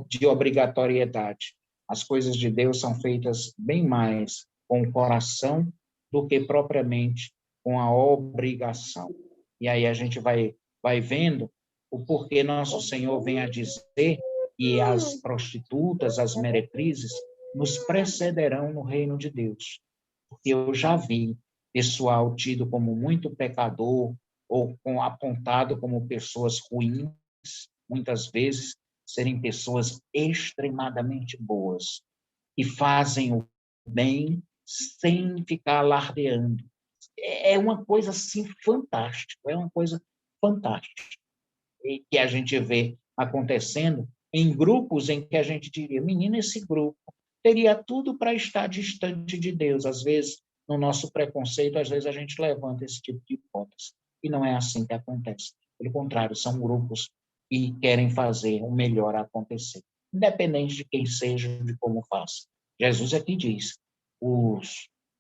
de obrigatoriedade. As coisas de Deus são feitas bem mais com o coração do que propriamente com a obrigação. E aí a gente vai vendo o porquê nosso Senhor vem a dizer que as prostitutas, as meretrizes, nos precederão no reino de Deus. Porque eu já vi pessoal tido como muito pecador ou apontado como pessoas ruins, muitas vezes serem pessoas extremadamente boas, que fazem o bem sem ficar alardeando. É uma coisa, assim, fantástica, é uma coisa fantástica, e que a gente vê acontecendo em grupos em que a gente diria, menina, esse grupo teria tudo para estar distante de Deus. Às vezes, no nosso preconceito, às vezes a gente levanta esse tipo de hipótese, e não é assim que acontece. Pelo contrário, são grupos que querem fazer o melhor acontecer, independente de quem seja, de como faça. Jesus aqui diz,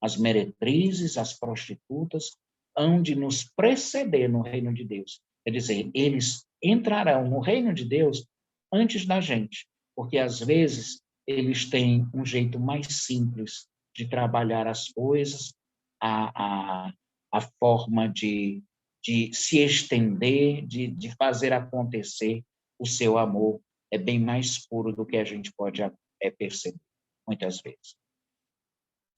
as meretrizes, as prostitutas, hão de nos preceder no reino de Deus. Quer dizer, eles entrarão no reino de Deus antes da gente, porque às vezes eles têm um jeito mais simples de trabalhar as coisas, a forma de se estender, de fazer acontecer. O seu amor é bem mais puro do que a gente pode perceber, muitas vezes.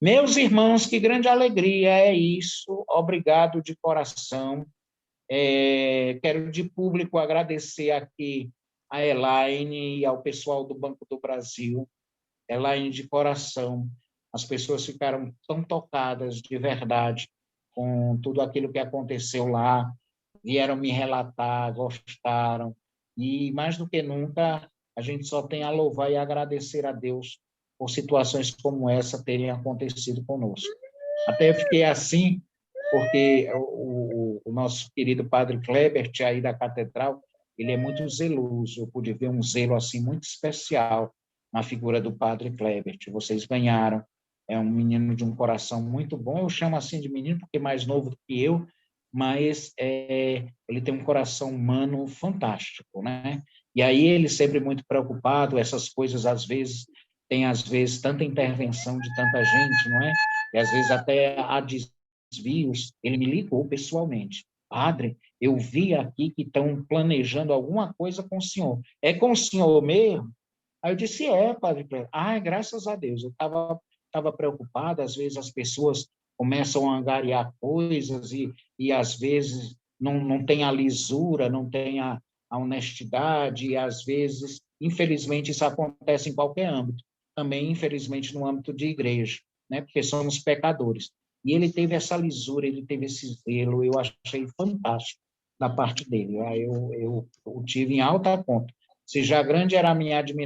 Meus irmãos, que grande alegria é isso, obrigado de coração. Quero de público agradecer aqui a Elaine e ao pessoal do Banco do Brasil. Elaine, de coração, as pessoas ficaram tão tocadas de verdade com tudo aquilo que aconteceu lá, vieram me relatar, gostaram, e mais do que nunca, a gente só tem a louvar e agradecer a Deus por situações como essa terem acontecido conosco. Até eu fiquei assim, porque o nosso querido padre Klebert, aí da Catedral, ele é muito zeloso, eu pude ver um zelo assim muito especial na figura do padre Klebert. Vocês ganharam, é um menino de um coração muito bom, eu chamo assim de menino porque é mais novo do que eu, mas ele tem um coração humano fantástico, né? E aí ele sempre muito preocupado, essas coisas às vezes, tem às vezes tanta intervenção de tanta gente, não é? E às vezes até há desvios, ele me ligou pessoalmente. Padre, eu vi aqui que estão planejando alguma coisa com o senhor. É com o senhor mesmo? Aí eu disse, padre. Graças a Deus. Eu estava preocupado, às vezes as pessoas começam a angariar coisas e às vezes não tem a lisura, não tem a honestidade, e às vezes, infelizmente, isso acontece em qualquer âmbito. Também, infelizmente, no âmbito de igreja, né? Porque somos pecadores. E ele teve essa lisura, ele teve esse zelo, eu achei fantástico da parte dele. Eu tive em alta conta. Se já grande era a minha admiração,